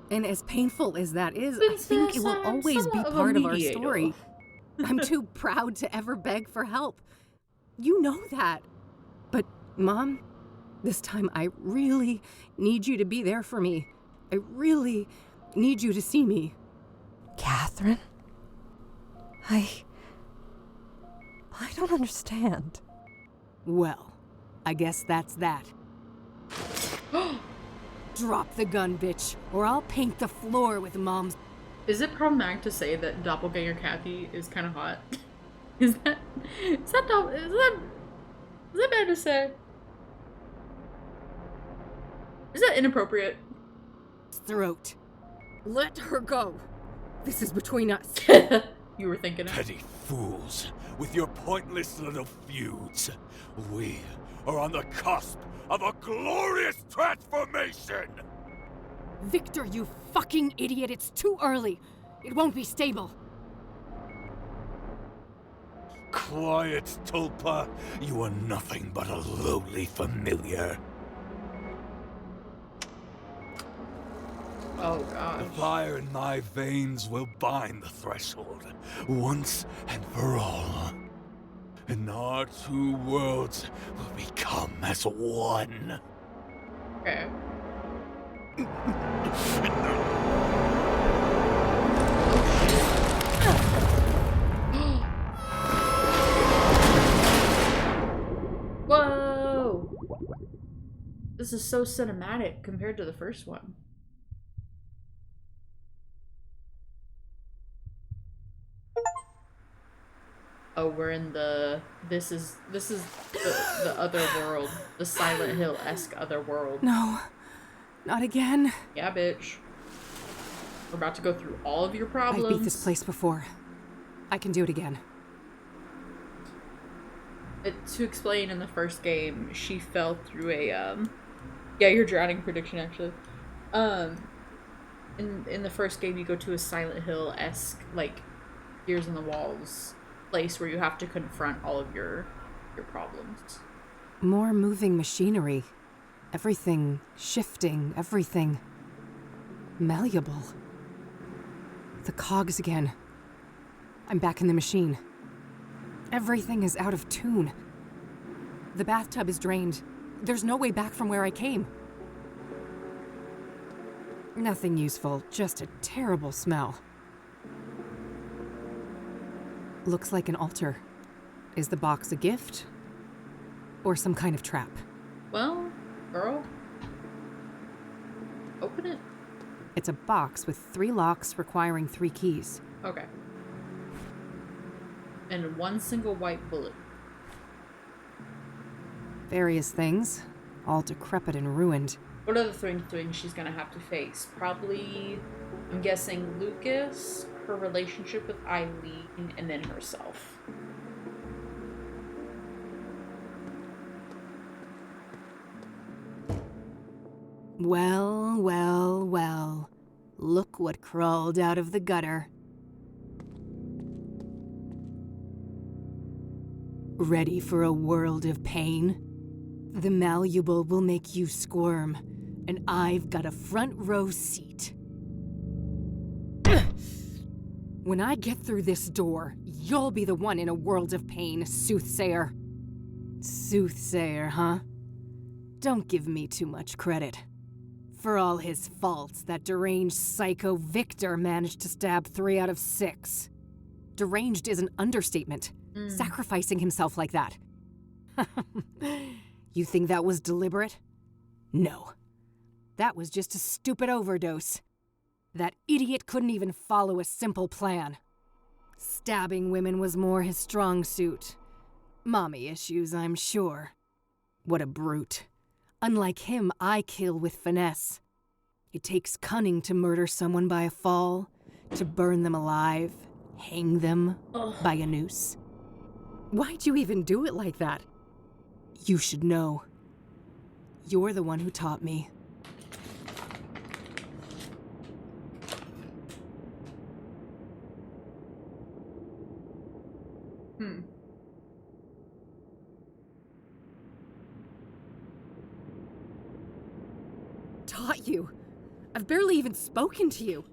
And as painful as that is, I think it will always be part of our story. I'm too proud to ever beg for help. You know that. But, Mom, this time I really need you to be there for me. I really need you to see me. Catherine? I don't understand. Well, I guess that's that. Drop the gun, bitch, or I'll paint the floor with Mom's... Is it problematic to say that Doppelganger Kathy is kind of hot? Is that bad to say? Is that inappropriate? Throat. Let her go. This is between us. You were thinking it. Petty fools, with your pointless little feuds. We are on the cusp of a glorious transformation! Victor, you fucking idiot, it's too early. It won't be stable. Quiet, Tulpa. You are nothing but a lowly familiar. Oh, gosh. The fire in my veins will bind the threshold, once and for all. And our 2 worlds will become as one. Okay. Whoa! This is so cinematic compared to the first one. Oh, we're in the... This is the other world. The Silent Hill-esque other world. No. Not again. Yeah, bitch. We're about to go through all of your problems. I beat this place before. I can do it again. To explain, in the first game, she fell through a, Yeah, your drowning prediction, actually. In the first game, you go to a Silent Hill-esque, like, Gears in the Walls place where you have to confront all of your problems. More moving machinery. Everything shifting, everything malleable. The cogs again. I'm back in the machine. Everything is out of tune. The bathtub is drained. There's no way back from where I came. Nothing useful, just a terrible smell. Looks like an altar. Is the box a gift? Or some kind of trap? Well, girl, open it. It's a box with 3 locks requiring 3 keys. Okay. And 1 single white bullet. Various things, all decrepit and ruined. What are the 3 things she's gonna have to face? Probably, I'm guessing Lucas, her relationship with Eileen, and then herself. Well, well, well. Look what crawled out of the gutter. Ready for a world of pain? The malleable will make you squirm, and I've got a front row seat. When I get through this door, you'll be the one in a world of pain, Soothsayer. Soothsayer, huh? Don't give me too much credit. For all his faults, that deranged psycho Victor managed to stab 3 out of 6. Deranged is an understatement. Sacrificing himself like that. You think that was deliberate? No. That was just a stupid overdose. That idiot couldn't even follow a simple plan. Stabbing women was more his strong suit. Mommy issues, I'm sure. What a brute. Unlike him, I kill with finesse. It takes cunning to murder someone by a fall, to burn them alive, hang them by a noose. Why'd you even do it like that? You should know. You're the one who taught me. Taught you? I've barely even spoken to you.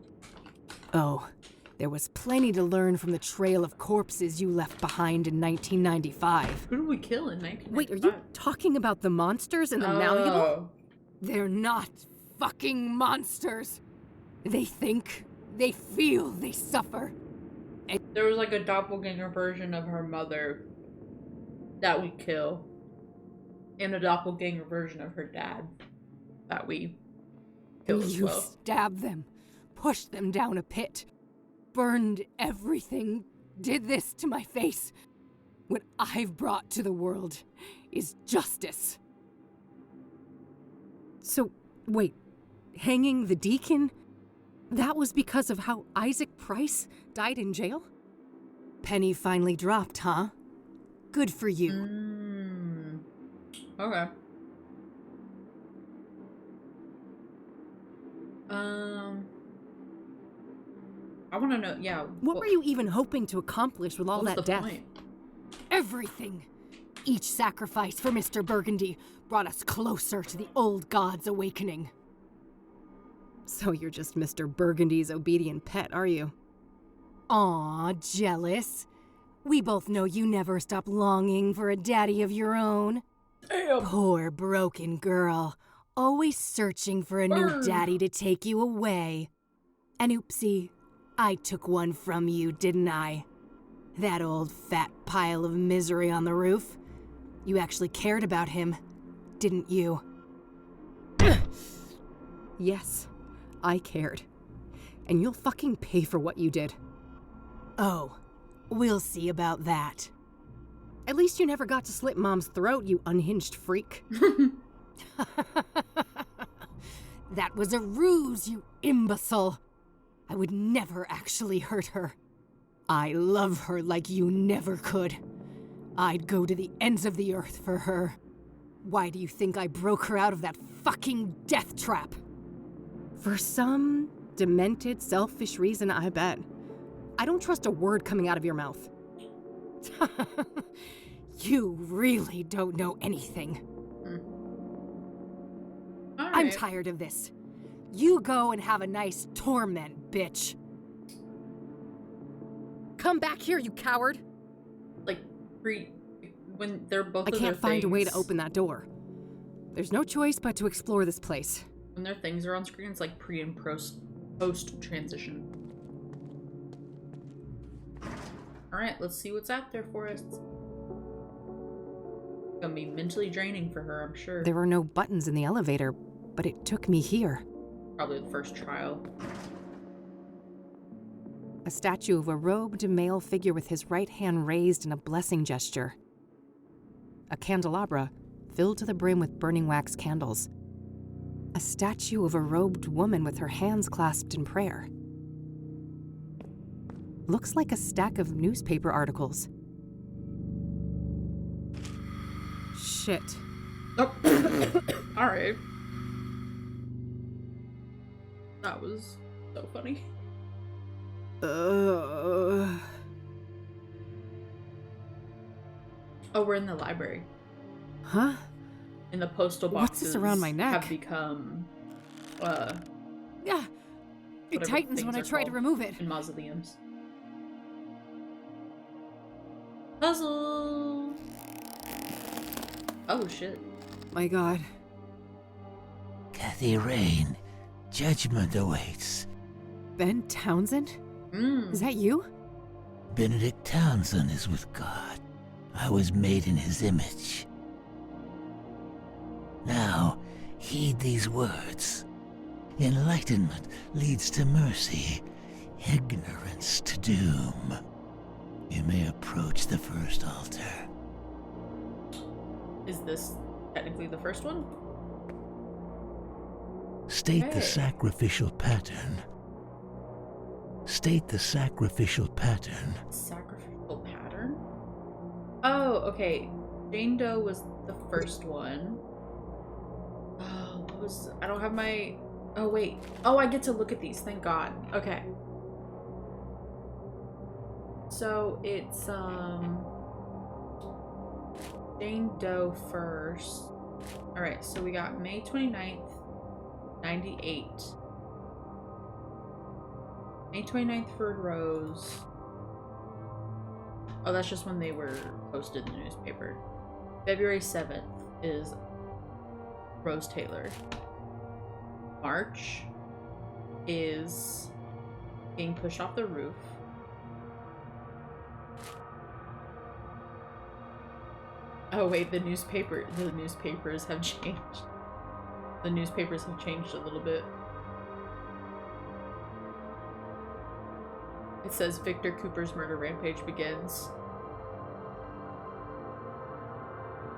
Oh, there was plenty to learn from the trail of corpses you left behind in 1995. Who did we kill in 1995? Wait, are you talking about the monsters and the malleable? They're not fucking monsters. They think, they feel, they suffer. And there was like a doppelganger version of her mother that we kill, and a doppelganger version of her dad that we kill as well. You stabbed them, pushed them down a pit, burned everything, did this to my face. What I've brought to the world is justice. So, wait, hanging the deacon? That was because of how Isaac Price died in jail? Penny finally dropped, huh? Good for you. Okay. I want to know, yeah. What were you even hoping to accomplish with all that death? Point? Everything. Each sacrifice for Mr. Burgundy brought us closer to the old god's awakening. So you're just Mr. Burgundy's obedient pet, are you? Aw, jealous. We both know you never stop longing for a daddy of your own. Damn. Poor broken girl. Always searching for a new daddy to take you away. And oopsie, I took one from you, didn't I? That old fat pile of misery on the roof. You actually cared about him, didn't you? Yes, I cared. And you'll fucking pay for what you did. Oh, we'll see about that. At least you never got to slit Mom's throat, you unhinged freak. That was a ruse, you imbecile. I would never actually hurt her. I love her like you never could. I'd go to the ends of the earth for her. Why do you think I broke her out of that fucking death trap? For some demented, selfish reason, I bet. I don't trust a word coming out of your mouth. You really don't know anything. I'm tired of this. You go and have a nice torment, bitch. Come back here, you coward. Like, when they're both I can't find a way to open that door. There's no choice but to explore this place. When their things are on screen, it's like pre and post transition. Alright, let's see what's out there for us. It's gonna be mentally draining for her, I'm sure. There are no buttons in the elevator, but it took me here. Probably the first trial. A statue of a robed male figure with his right hand raised in a blessing gesture. A candelabra filled to the brim with burning wax candles. A statue of a robed woman with her hands clasped in prayer. Looks like a stack of newspaper articles. Shit. Oh. All right. That was so funny. Oh, we're in the library. Huh? And the postal What's boxes this around my neck? have become, Yeah. It tightens when I try to remove it. In mausoleums. Puzzle! Oh, shit. My god. Kathy Rain, judgment awaits. Ben Townsend? Is that you? Benedict Townsend is with God. I was made in his image. Now, heed these words. Enlightenment leads to mercy, ignorance to doom. You may approach the first altar. Is this technically the first one? State the sacrificial pattern. State the sacrificial pattern. Sacrificial pattern? Oh, okay. Jane Doe was the first one. Oh, what was... I don't have my... Oh, wait. Oh, I get to look at these. Thank God. Okay. So, it's, Jane Doe first. Alright, so we got May 29th, 98. May 29th for Rose. Oh, that's just when they were posted in the newspaper. February 7th is Rose Taylor. March is being pushed off the roof. Oh wait, the newspapers have changed. The newspapers have changed a little bit. It says Victor Cooper's murder rampage begins.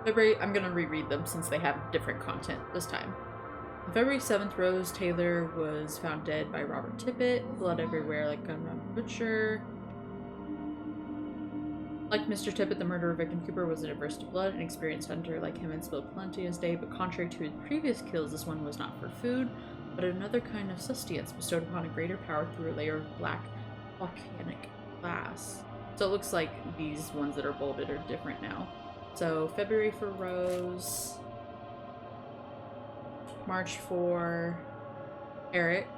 I'm gonna reread them since they have different content this time. On February 7th, Rose Taylor was found dead by Robert Tippett. Blood everywhere like gun run butcher. Like Mr. Tippett, the murderer of Victor Cooper was averse to blood. An experienced hunter like him had spilled plenty his day, but contrary to his previous kills, this one was not for food, but another kind of sustenance bestowed upon a greater power through a layer of black volcanic glass. So it looks like these ones that are bolded are different now. So February for Rose, March for Eric.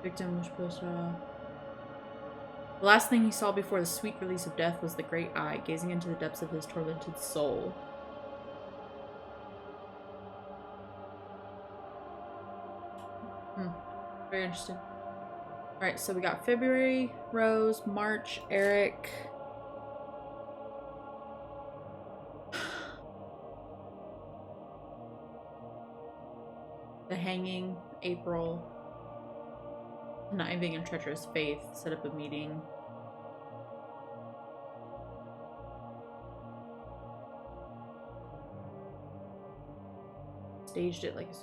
Victim was supposed to... The last thing he saw before the sweet release of death was the great eye, gazing into the depths of his tormented soul. Very interesting. Alright, so we got February, Rose, March, Eric. The Hanging, April. Conniving and treacherous faith set up a meeting. Staged it like a...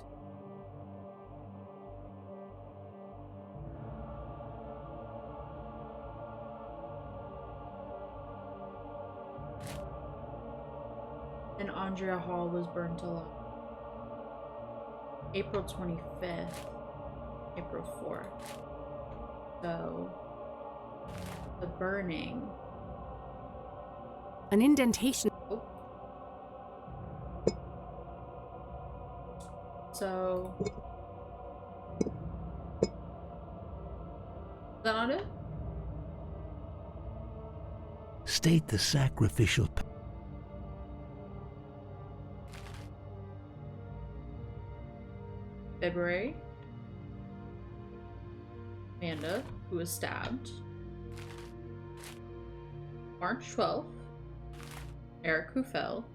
And Andrea Hall was burnt alive. April 25th. April 4th. So, the burning. An indentation. Oh. So, is that not it? State the sacrificial February. Amanda, who was stabbed. March 12th. Eric, who fell.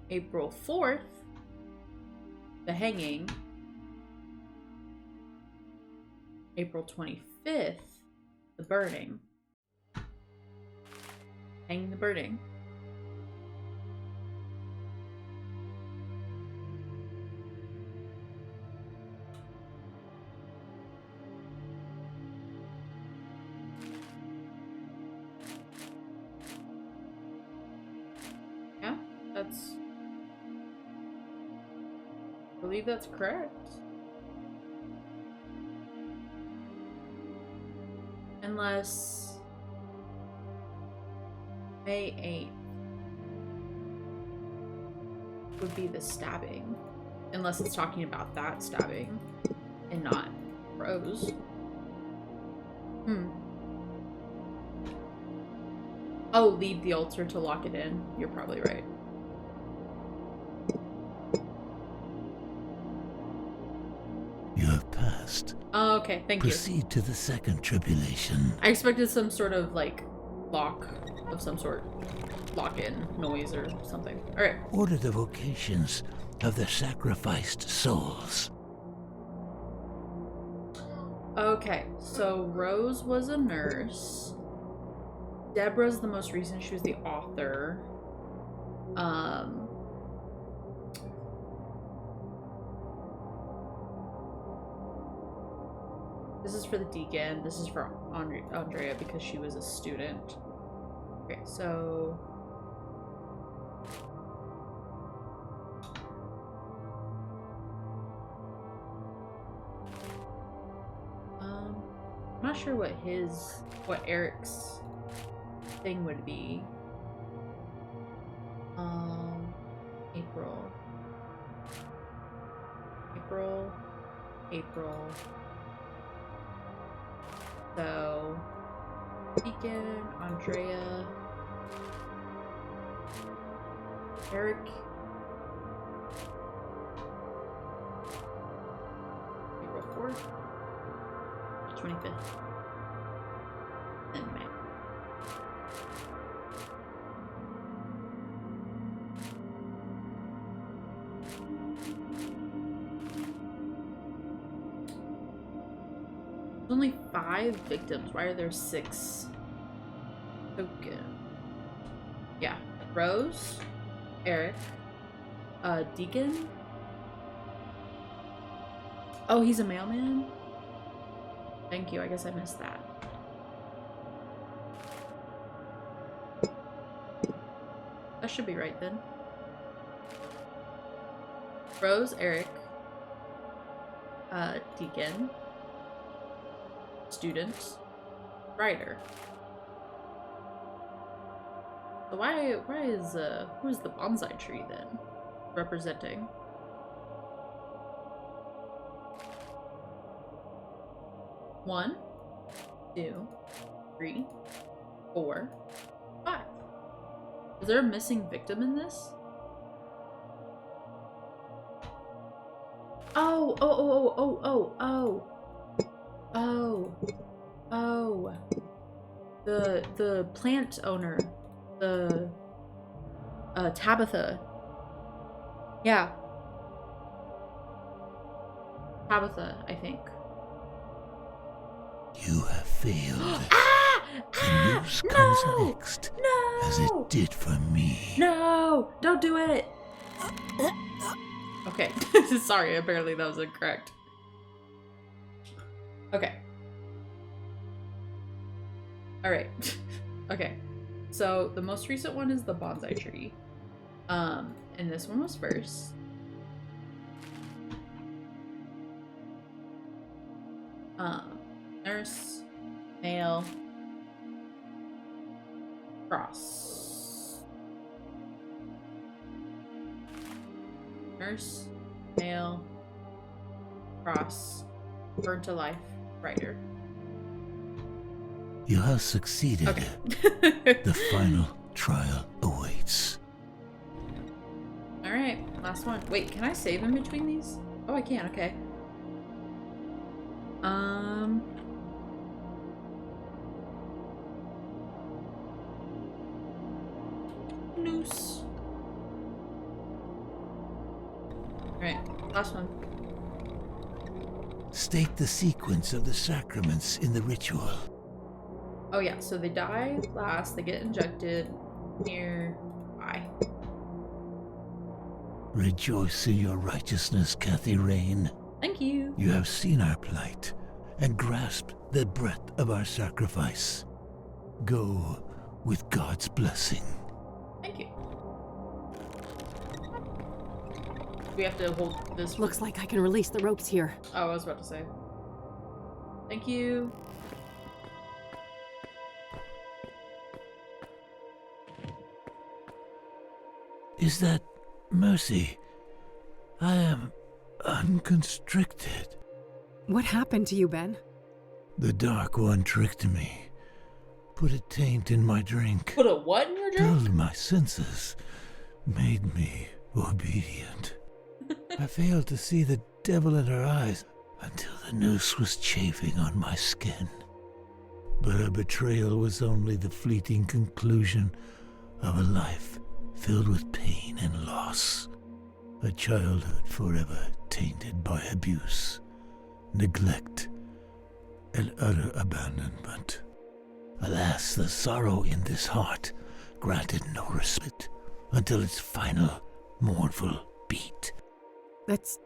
April 4th. The hanging. April 25th. The burning. Hanging the burning. I believe that's correct. Unless May 8th would be the stabbing. Unless it's talking about that stabbing and not Rose. Oh, leave the altar to lock it in. You're probably right. You have passed. Oh, okay, thank you. Proceed to the second tribulation. I expected some sort of, like, lock of some sort. Lock-in noise or something. Alright. Order the vocations of the sacrificed souls. Okay, so Rose was a nurse. Deborah's the most recent. She was the author. This is for the deacon. This is for Andrea because she was a student. Okay, so... I'm not sure what Eric's thing would be. April. So, Deacon, Andrea, Eric. April 4th, 25th, and May. There's only 5 victims. Why are there 6? Okay. Yeah. Rose, Eric, Deacon. Oh, he's a mailman? Thank you. I guess I missed that. That should be right then. Rose, Eric, Deacon, student, writer. So why is who's the bonsai tree then representing? One, 2, 3, 4, 5. Is there a missing victim in this? Oh. The plant owner. The Tabitha. Yeah. Tabitha, I think. You have failed. The news comes next, as it did for me. No! Don't do it! Okay. Sorry, apparently that was incorrect. Okay. Alright. Okay. So, the most recent one is the bonsai tree. And this one was first. Nurse, male, cross. Nurse, male, cross, burned to life, writer. You have succeeded. Okay. The final trial awaits. Alright, last one. Wait, can I save in between these? Oh, I can, okay. Noose. Alright, last one. State the sequence of the sacraments in the ritual. Oh yeah, so they die last, they get injected, nearby. Rejoice in your righteousness, Kathy Rain. Thank you. You have seen our plight and grasped the breadth of our sacrifice. Go with God's blessing. Thank you. We have to hold this. Looks like I can release the ropes here. Oh, I was about to say. Thank you. Is that mercy? I am unconstricted. What happened to you, Ben? The Dark One tricked me. Put a taint in my drink. Put a what in your drink? Dulled my senses. Made me obedient. I failed to see the devil in her eyes until the noose was chafing on my skin. But her betrayal was only the fleeting conclusion of a life filled with pain and loss. A childhood forever tainted by abuse, neglect, and utter abandonment. Alas, the sorrow in this heart granted no respite until its final, mournful beat. That's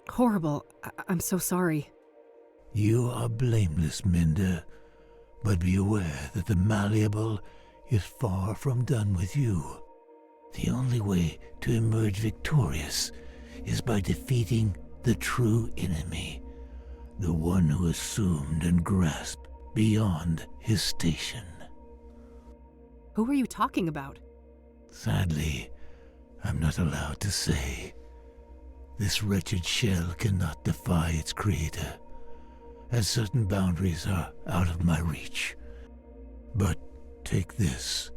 horrible. I'm so sorry. You are blameless, Minda, but be aware that the malleable is far from done with you. The only way to emerge victorious is by defeating the true enemy, the one who assumed and grasped beyond his station. Who are you talking about? Sadly, I'm not allowed to say. This wretched shell cannot defy its creator, as certain boundaries are out of my reach. But take this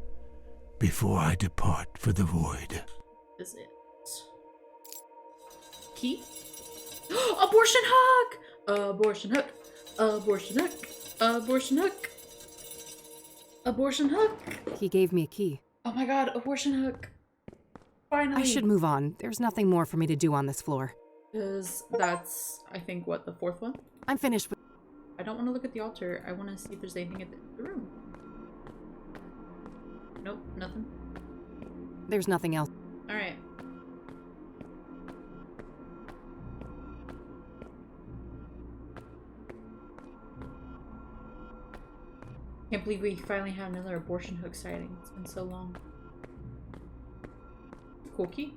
before I depart for the void. Is it? Key? Abortion hook! Abortion hook. Abortion hook. Abortion hook. Abortion hook. He gave me a key. Oh my god, abortion hook. Finally. I should move on. There's nothing more for me to do on this floor. Because that's, I think, what, the fourth one? I'm finished with... I don't want to look at the altar. I want to see if there's anything in the room. Nope, nothing. There's nothing else. Alright. Can't believe we finally had another abortion hook sighting. It's been so long. Cool key.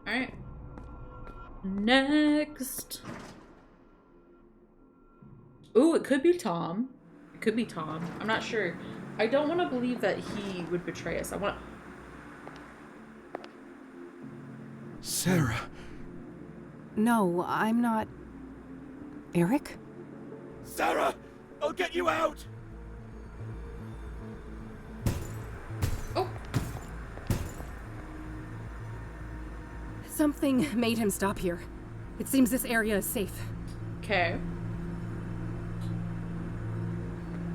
Alright. Next. Ooh, it could be Tom. It could be Tom. I'm not sure. I don't want to believe that he would betray us. I want... Sarah. No, I'm not... Eric? Sarah! I'll get you out! Oh! Something made him stop here. It seems this area is safe. Okay.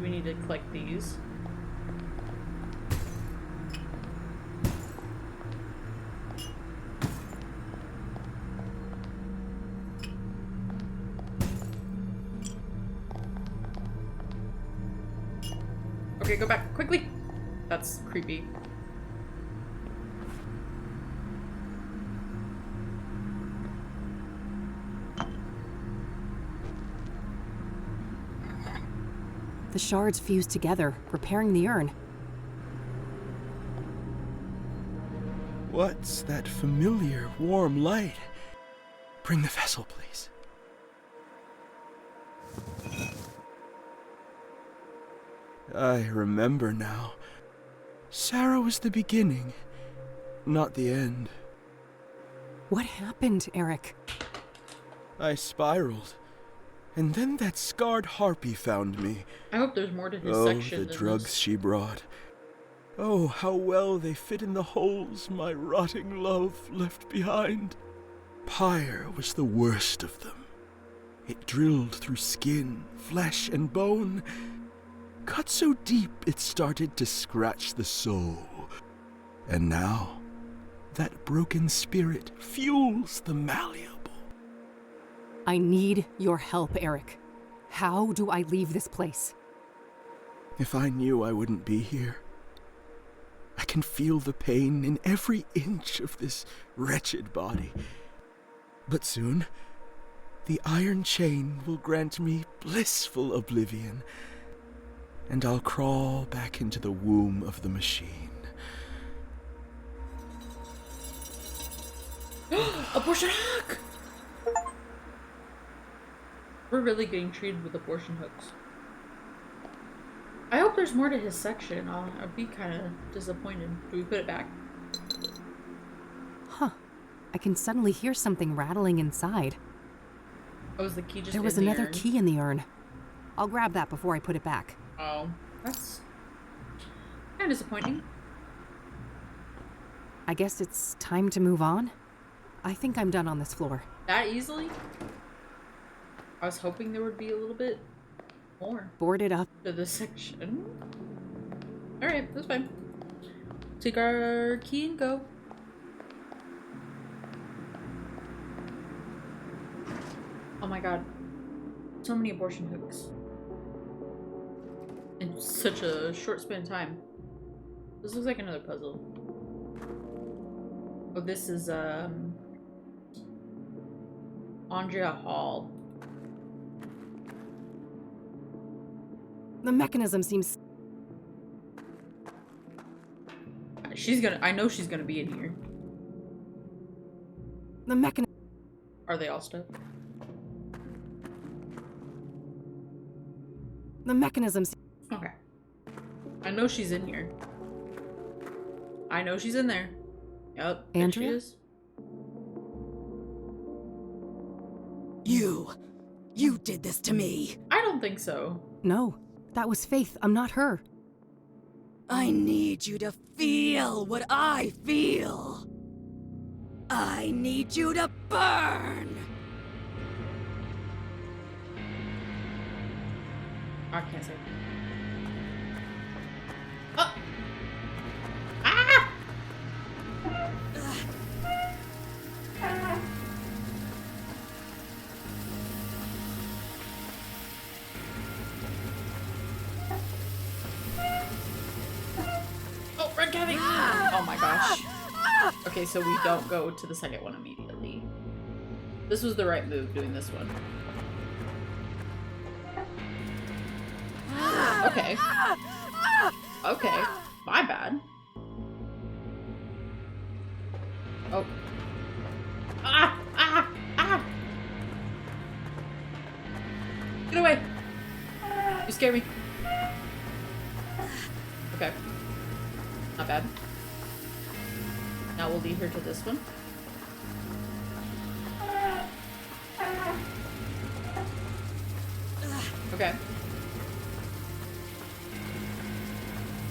We need to collect these. Okay, go back, quickly! That's creepy. The shards fused together, repairing the urn. What's that familiar, warm light? Bring the vessel, please. I remember now. Sarah was the beginning, not the end. What happened, Eric? I spiraled, and then that scarred harpy found me. I hope there's more to his Oh, section. the drugs she brought. Oh, how well they fit in the holes my rotting love left behind. Pyre was the worst of them. It drilled through skin, flesh, and bone, cut so deep it started to scratch the soul. And now, that broken spirit fuels the malleable. I need your help, Eric. How do I leave this place? If I knew I wouldn't be here. I can feel the pain in every inch of this wretched body. But soon, the iron chain will grant me blissful oblivion, and I'll crawl back into the womb of the machine. Abortion hook! We're really getting treated with abortion hooks. I hope there's more to his section. I'd be kind of disappointed. Do we put it back? Huh. I can suddenly hear something rattling inside. Oh, is the key just There was in the another urn? key in the urn. I'll grab that before I put it back. Oh, that's kind of disappointing. I guess it's time to move on. I think I'm done on this floor. That easily? I was hoping there would be a little bit more. Boarded up. To this section. Alright, that's fine. Take our key and go. Oh my god. So many abortion hooks. In such a short span of time. This looks like another puzzle. Oh, this is, Andrea Hall. The mechanism seems... I know she's gonna be in here. The mechanism... Are they all stuck? The mechanism... Okay. I know she's in here. I know she's in there. Yep. There she Andrea? is. You did this to me. I don't think so. No, that was Faith. I'm not her. I need you to feel what I feel. I need you to burn. I can't say. Oh! Ah! Oh, red Kathy! Oh my gosh. Okay, so we don't go to the second one immediately. This was the right move, doing this one. Okay. Okay. My bad. Oh. Ah! Ah! Ah! Get away! You scare me. Okay. Not bad. Now we'll lead her to this one. Okay.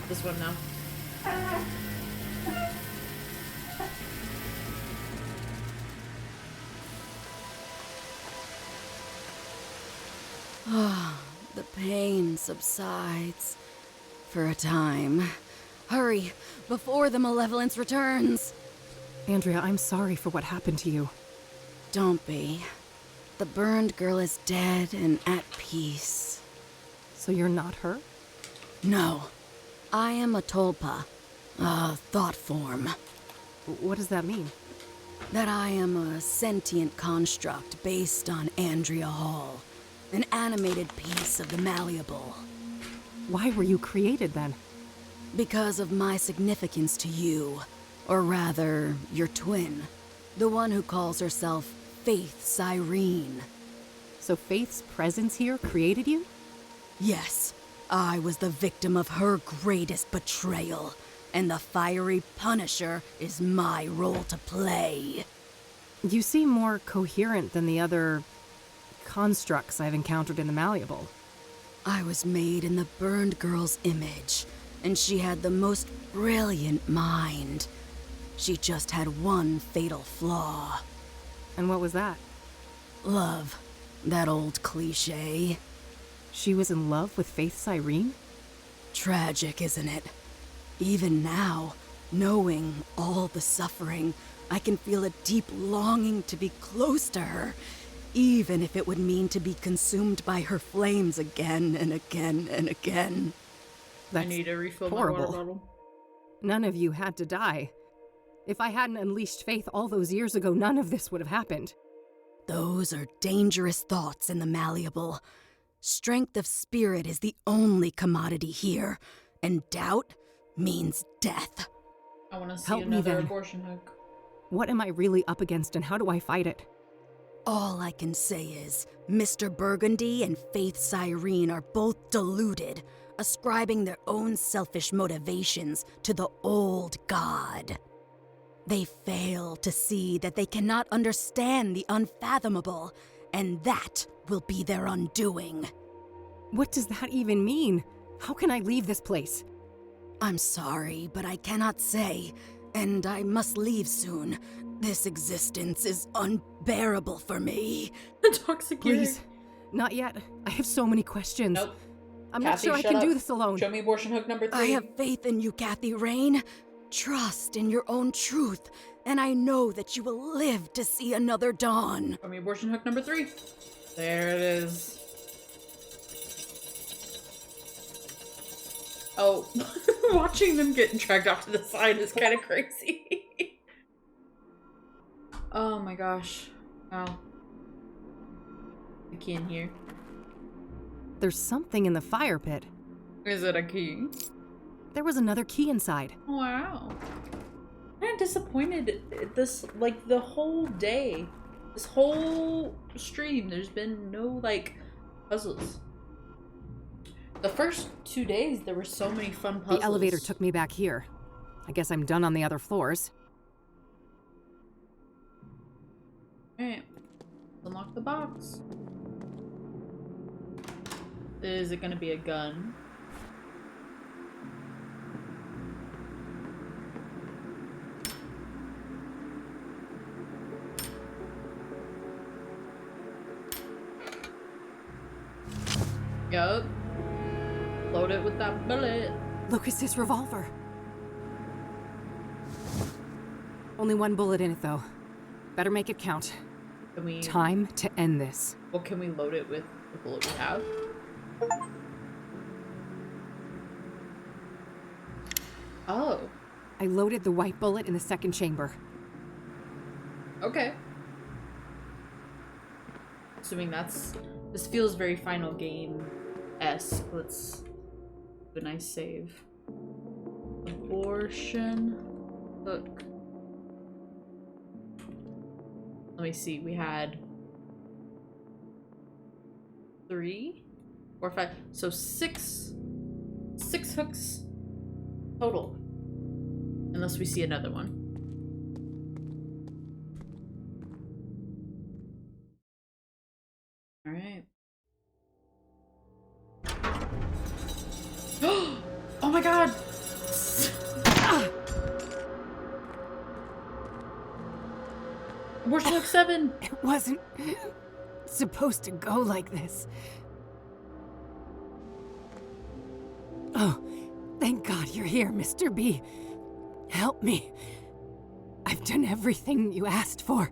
This one now. The pain subsides. For a time. Hurry, before the malevolence returns. Andrea, I'm sorry for what happened to you. Don't be. The burned girl is dead and at peace. So you're not her? No. I am a tulpa. A thought form. What does that mean? That I am a sentient construct based on Andrea Hall. An animated piece of the malleable. Why were you created then? Because of my significance to you. Or rather, your twin. The one who calls herself Faith Cyrene. So Faith's presence here created you? Yes. I was the victim of her greatest betrayal. And the fiery Punisher is my role to play. You seem more coherent than the other constructs I've encountered in the malleable. I was made in the burned girl's image, and she had the most brilliant mind. She just had one fatal flaw. And what was that? Love. That old cliché. She was in love with Faith Cyrene? Tragic, isn't it? Even now, knowing all the suffering, I can feel a deep longing to be close to her, even if it would mean to be consumed by her flames again and again and again. That's I need to refill horrible. my water bottle. None of you had to die. If I hadn't unleashed Faith all those years ago, none of this would have happened. Those are dangerous thoughts in the malleable. Strength of spirit is the only commodity here, and doubt means death. I want to see Help me another then. abortion hook. What am I really up against and how do I fight it? All I can say is, Mr. Burgundy and Faith Cyrene are both deluded, ascribing their own selfish motivations to the old god. They fail to see that they cannot understand the unfathomable, and that will be their undoing. What does that even mean? How can I leave this place? I'm sorry, but I cannot say, and I must leave soon. This existence is unbearable for me. Toxic Please, not yet. I have so many questions. Nope. I'm Kathy, not sure I can do this alone. Show me abortion hook number 3. I have faith in you, Kathy Rain. Trust in your own truth, and I know that you will live to see another dawn. Show me abortion hook number 3. There it is. Oh, watching them getting dragged off to the side is kind of crazy. Oh my gosh. Wow. The key in here. There's something in the fire pit. Is it a key? There was another key inside. Wow. I'm kind of disappointed this, like, the whole day. This whole stream, there's been no, like, puzzles. The first 2 days, there were so many fun puzzles. The elevator took me back here. I guess I'm done on the other floors. Alright. Unlock the box. Is it gonna be a gun? Yup. Load it with that bullet. Lucas's revolver. Only one bullet in it, though. Better make it count. Can we... Time to end this. Well, can we load it with the bullet we have? Oh. I loaded the white bullet in the second chamber. Okay. Assuming that's... This feels very Final Game-esque. Let's do a nice save. Abortion hook. Let me see. We had 3, 4, 5. So 6 hooks total. Unless we see another one. All right. Oh my god! Abortion hook 7! It wasn't supposed to go like this. Oh, thank God you're here, Mr. B. Help me. I've done everything you asked for.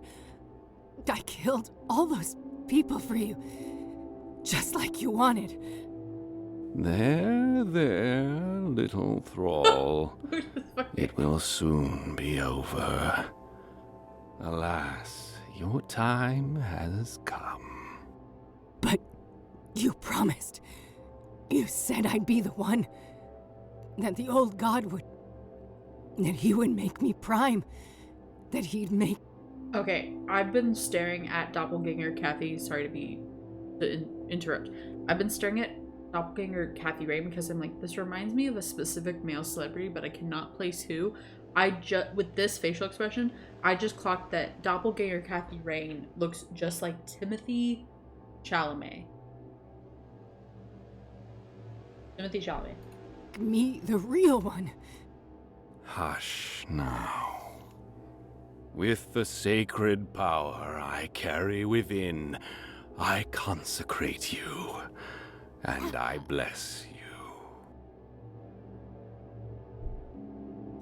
I killed all those people for you, just like you wanted. There, little thrall. It will soon be over. Alas, your time has come. But you promised. You said I'd be the one. That the old god would... That he would make me prime. That he'd make... Okay, I've been staring at Doppelganger Kathy. Sorry to interrupt. I've been staring at Doppelganger Kathy Rain because I'm like, this reminds me of a specific male celebrity, but I cannot place who. With this facial expression, I just clocked that Doppelganger Kathy Rain looks just like Timothy Chalamet. Timothy Chalamet. Me, the real one. Hush now. With the sacred power I carry within, I consecrate you, and I bless you.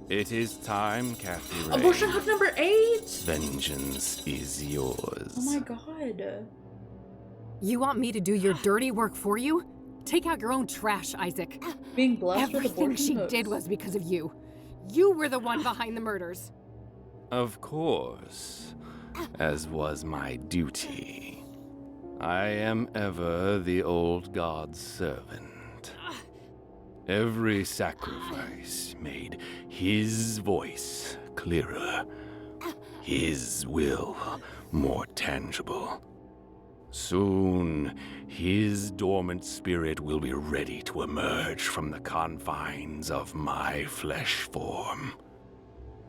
It is time, Kathy Rain. Abortion hook number 8! Vengeance is yours. Oh my god. You want me to do your dirty work for you? Take out your own trash, Isaac. Being blessed with Everything abortion she hooks. did was because of you. You were the one behind the murders. Of course, as was my duty. I am ever the old god's servant. Every sacrifice made his voice clearer. his will more tangible. Soon, his dormant spirit will be ready to emerge from the confines of my flesh form.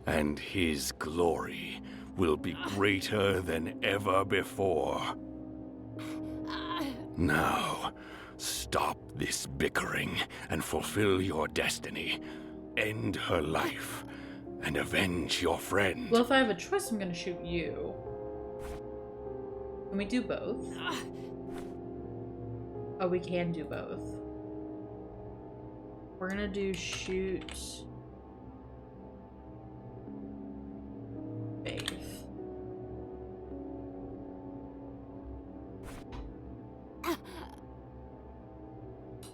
And his glory will be greater than ever before. Now, stop this bickering and fulfill your destiny. End her life and avenge your friend. Well, if I have a choice, I'm gonna shoot you. Can we do both? Oh, we can do both. We're gonna do shoot Faith.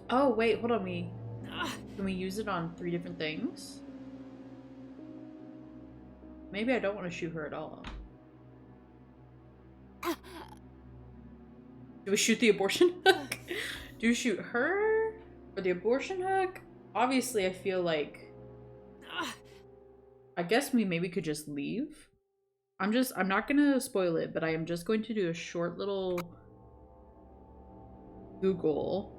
Oh, wait, hold on. Can we use it on 3 different things? Maybe I don't want to shoot her at all. Do we shoot the abortion hook? Do we shoot her or the abortion hook? Obviously, I feel like I guess we maybe could just leave. I'm not gonna spoil it, but I am just going to do a short little Google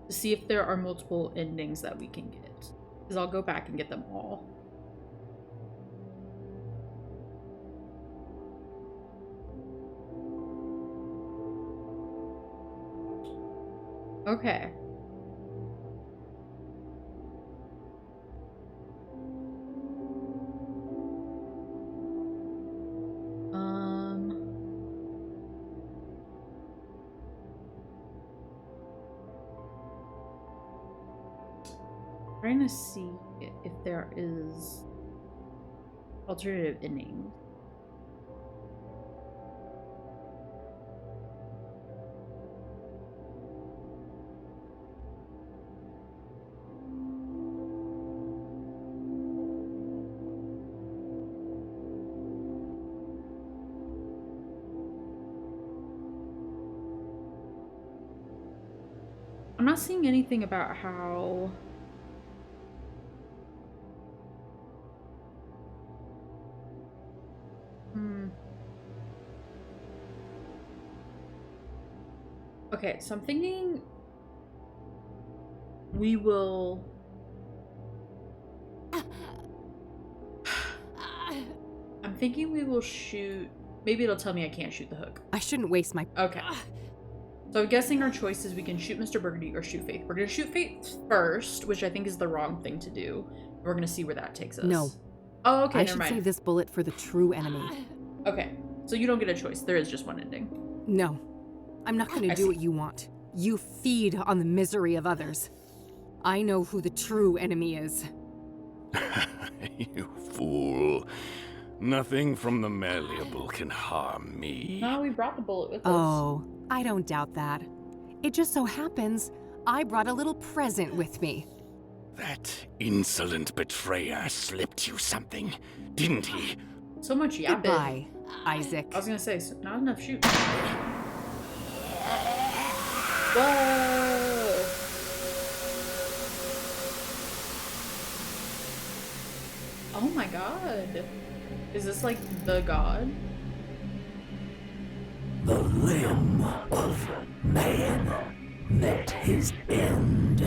to see if there are multiple endings that we can get. Because I'll go back and get them all. Okay. Trying to see if there is alternative endings. I'm not seeing anything about how okay, so I'm thinking we will shoot. Maybe it'll tell me I can't shoot the hook. I shouldn't waste my... Okay. So I'm guessing our choice is we can shoot Mr. Burgundy or shoot Faith. We're gonna shoot Faith first, which I think is the wrong thing to do. We're gonna see where that takes us. No. Oh, okay, I never should mind. save this bullet for the true enemy. Okay, so you don't get a choice. There is just one ending. No. I'm not gonna do what you want. You feed on the misery of others. I know who the true enemy is. You fool. Nothing from the malleable can harm me. No, we brought the bullet with us. Oh, I don't doubt that. It just so happens I brought a little present with me. That insolent betrayer slipped you something, didn't he? So much yapping. Goodbye, Isaac. I was gonna say, not enough shooting. Whoa! Oh my god. Is this like the god? The limb of man met his end.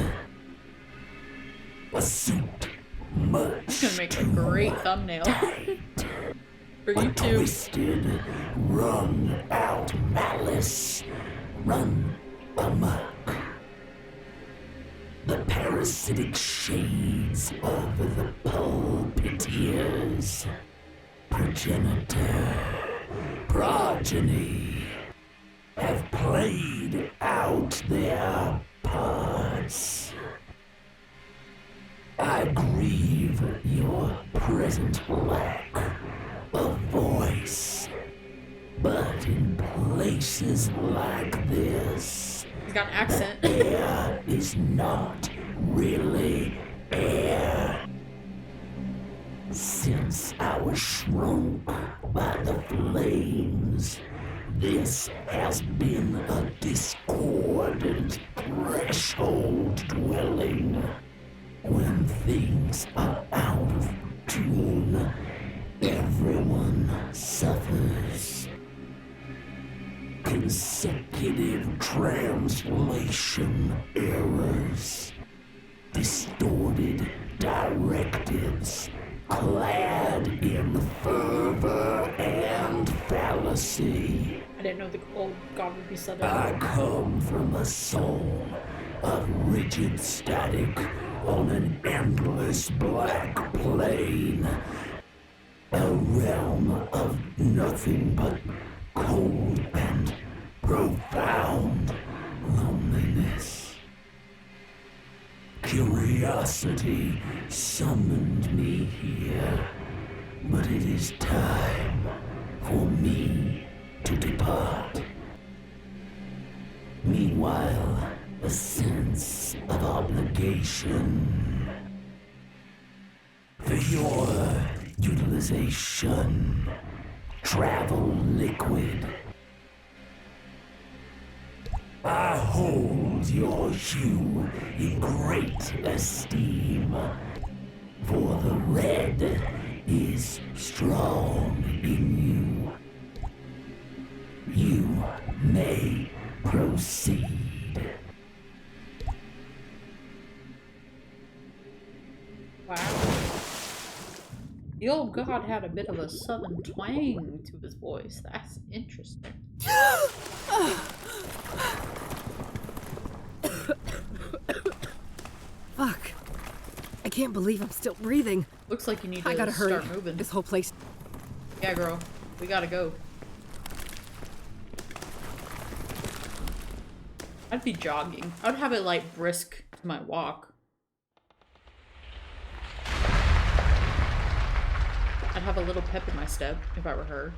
A suit much This is gonna make a great thumbnail. For you too. twisted, wrung out malice, run amok. The parasitic shades of the pulpiteers, progenitor, progeny, have played out their parts. I grieve your present lack of voice, but in places like this, He's got an accent. air is not really air. Since I was shrunk by the flames, this has been a discordant threshold dwelling. When things are out of cartoon. Everyone suffers. Consecutive translation errors. Distorted directives. Clad in fervor and fallacy. I didn't know the old god would be southern. I come from a soul of rigid static on an endless black plain. A realm of nothing but cold and profound loneliness. Curiosity summoned me here, but it is time for me to depart. Meanwhile, a sense of obligation for your utilization. Travel liquid. I hold your hue in great esteem, for the red is strong in you. You may proceed. Wow. The old god had a bit of a southern twang to his voice. That's interesting. Fuck. I can't believe I'm still breathing. Looks like you need to I gotta hurry. start moving. This whole place. Yeah, girl. We gotta go. I'd be jogging. I'd have it like brisk to my walk. I'd have a little pep in my step if I were her.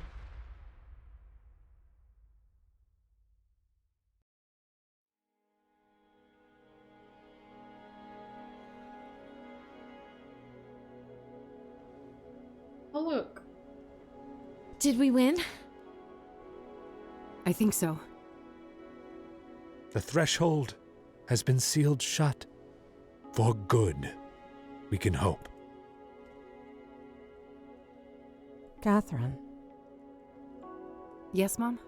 Oh, look. Did we win? I think so. The threshold has been sealed shut. For good, we can hope. Catherine. Yes, Mom?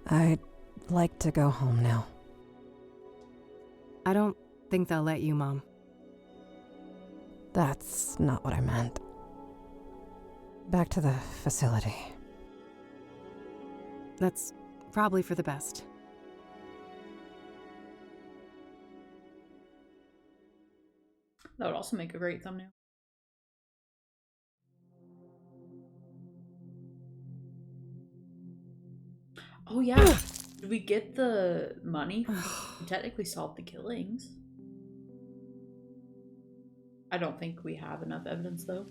I'd like to go home now. I don't think they'll let you, Mom. That's not what I meant. Back to the facility. That's probably for the best. That would also make a great thumbnail. Oh yeah. Did we get the money? We technically solved the killings. I don't think we have enough evidence though.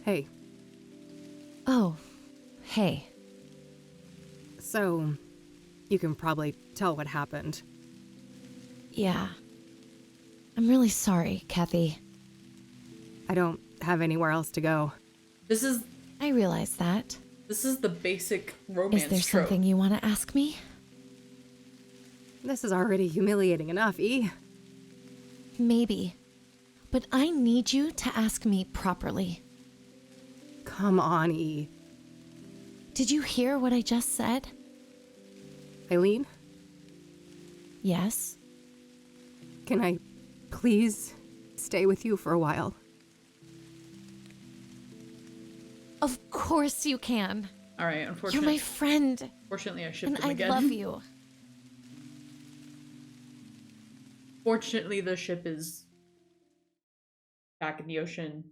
Hey. Oh, hey. So, you can probably tell what happened. Yeah. I'm really sorry, Kathy. I don't have anywhere else to go. This is... I realize that. This is the basic romance Is there trope. something you want to ask me? This is already humiliating enough, E. Maybe. But I need you to ask me properly. Come on, E. Did you hear what I just said? Eileen? Yes? Can I please stay with you for a while? Of course you can. All right, unfortunately. You're my friend. Fortunately, I shipped And him I again. love you. Fortunately, the ship is back in the ocean,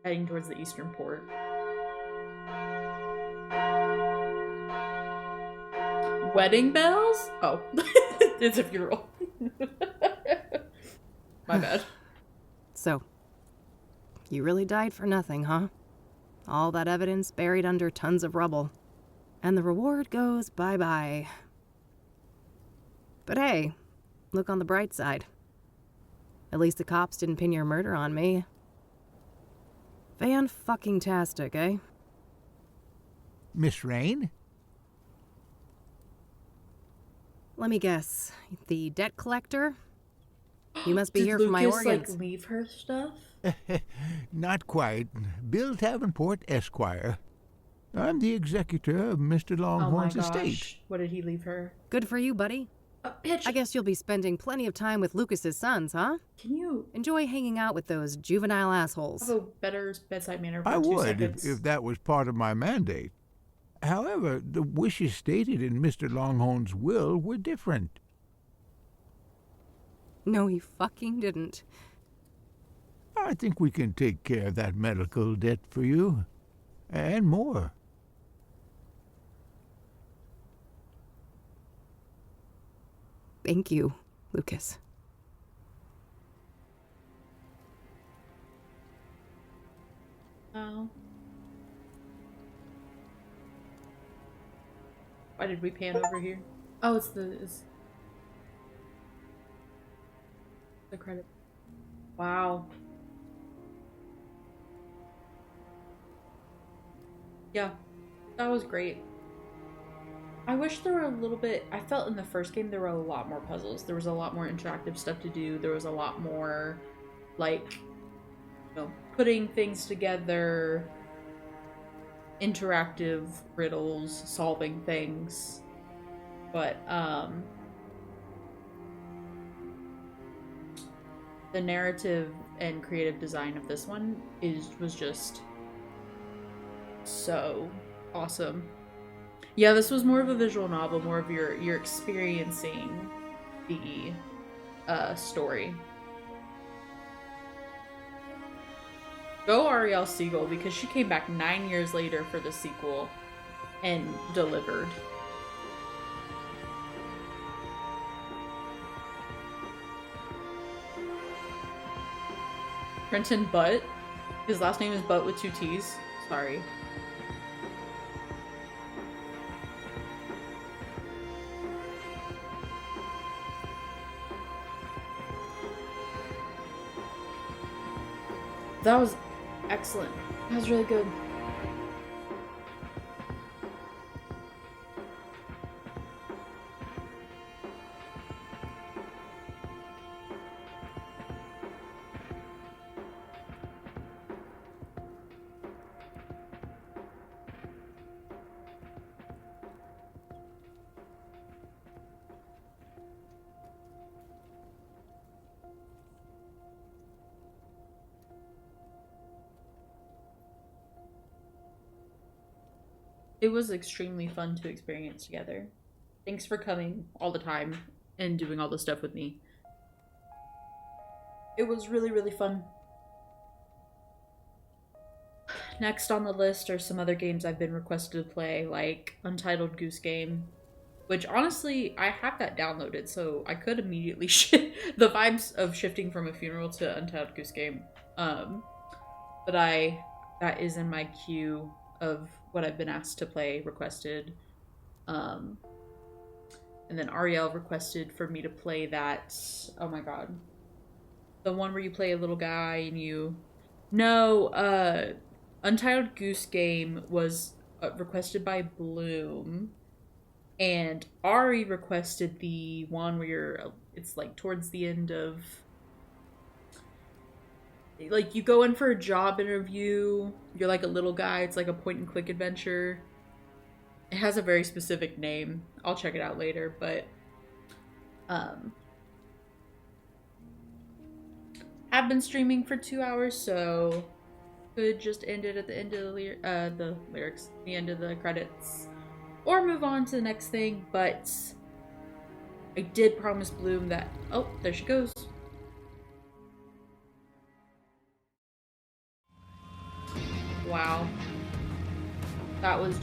heading towards the eastern port. Wedding bells? Oh, it's a funeral. My bad. So, you really died for nothing, huh? All that evidence buried under tons of rubble. And the reward goes bye-bye. But hey, look on the bright side. At least the cops didn't pin your murder on me. Fan-fucking-tastic, eh? Miss Rain? Let me guess. The debt collector? You must be Did here Lucas, for my organs. like, leave her stuff? Not quite. Bill Davenport, Esquire. I'm the executor of Mr. Longhorn's estate. What did he leave her? Good for you, buddy. Bitch. I guess you'll be spending plenty of time with Lucas's sons, huh? Can you enjoy hanging out with those juvenile assholes? have a better bedside manner for I 2 would seconds? if that was part of my mandate. However, the wishes stated in Mr. Longhorn's will were different. No, he fucking didn't. I think we can take care of that medical debt for you. And more. Thank you, Lucas. Oh. Why did we pan over here? Oh, it's the credit. Wow. Yeah, that was great. I wish there were a little bit... I felt in the first game there were a lot more puzzles. There was a lot more interactive stuff to do. There was a lot more, like, you know, putting things together, interactive riddles, solving things. But, the narrative and creative design of this one was just so awesome. Yeah, this was more of a visual novel, more of you're experiencing the story. Go Ariel Siegel, because she came back 9 years later for the sequel and delivered. Trenton Butt. His last name is Butt with 2 T's. Sorry. That was excellent. That was really good. It was extremely fun to experience together. Thanks for coming all the time and doing all this stuff with me. It was really, really fun. Next on the list are some other games I've been requested to play, like Untitled Goose Game, which honestly, I have that downloaded, so I could immediately shift the vibes of shifting from a funeral to Untitled Goose Game. But that is in my queue of what I've been asked to play, requested. And then Ariel requested for me to play that, oh my god. The one where you play a little guy and you... No, Untitled Goose Game was requested by Bloom. And Ari requested the one where it's like towards the end of... Like, you go in for a job interview, you're like a little guy, it's like a point-and-click adventure. It has a very specific name. I'll check it out later, but... I've been streaming for 2 hours, so... Could just end it at the end of the lyrics, the end of the credits. Or move on to the next thing, but... I did promise Bloom that... Oh, there she goes. Wow. That was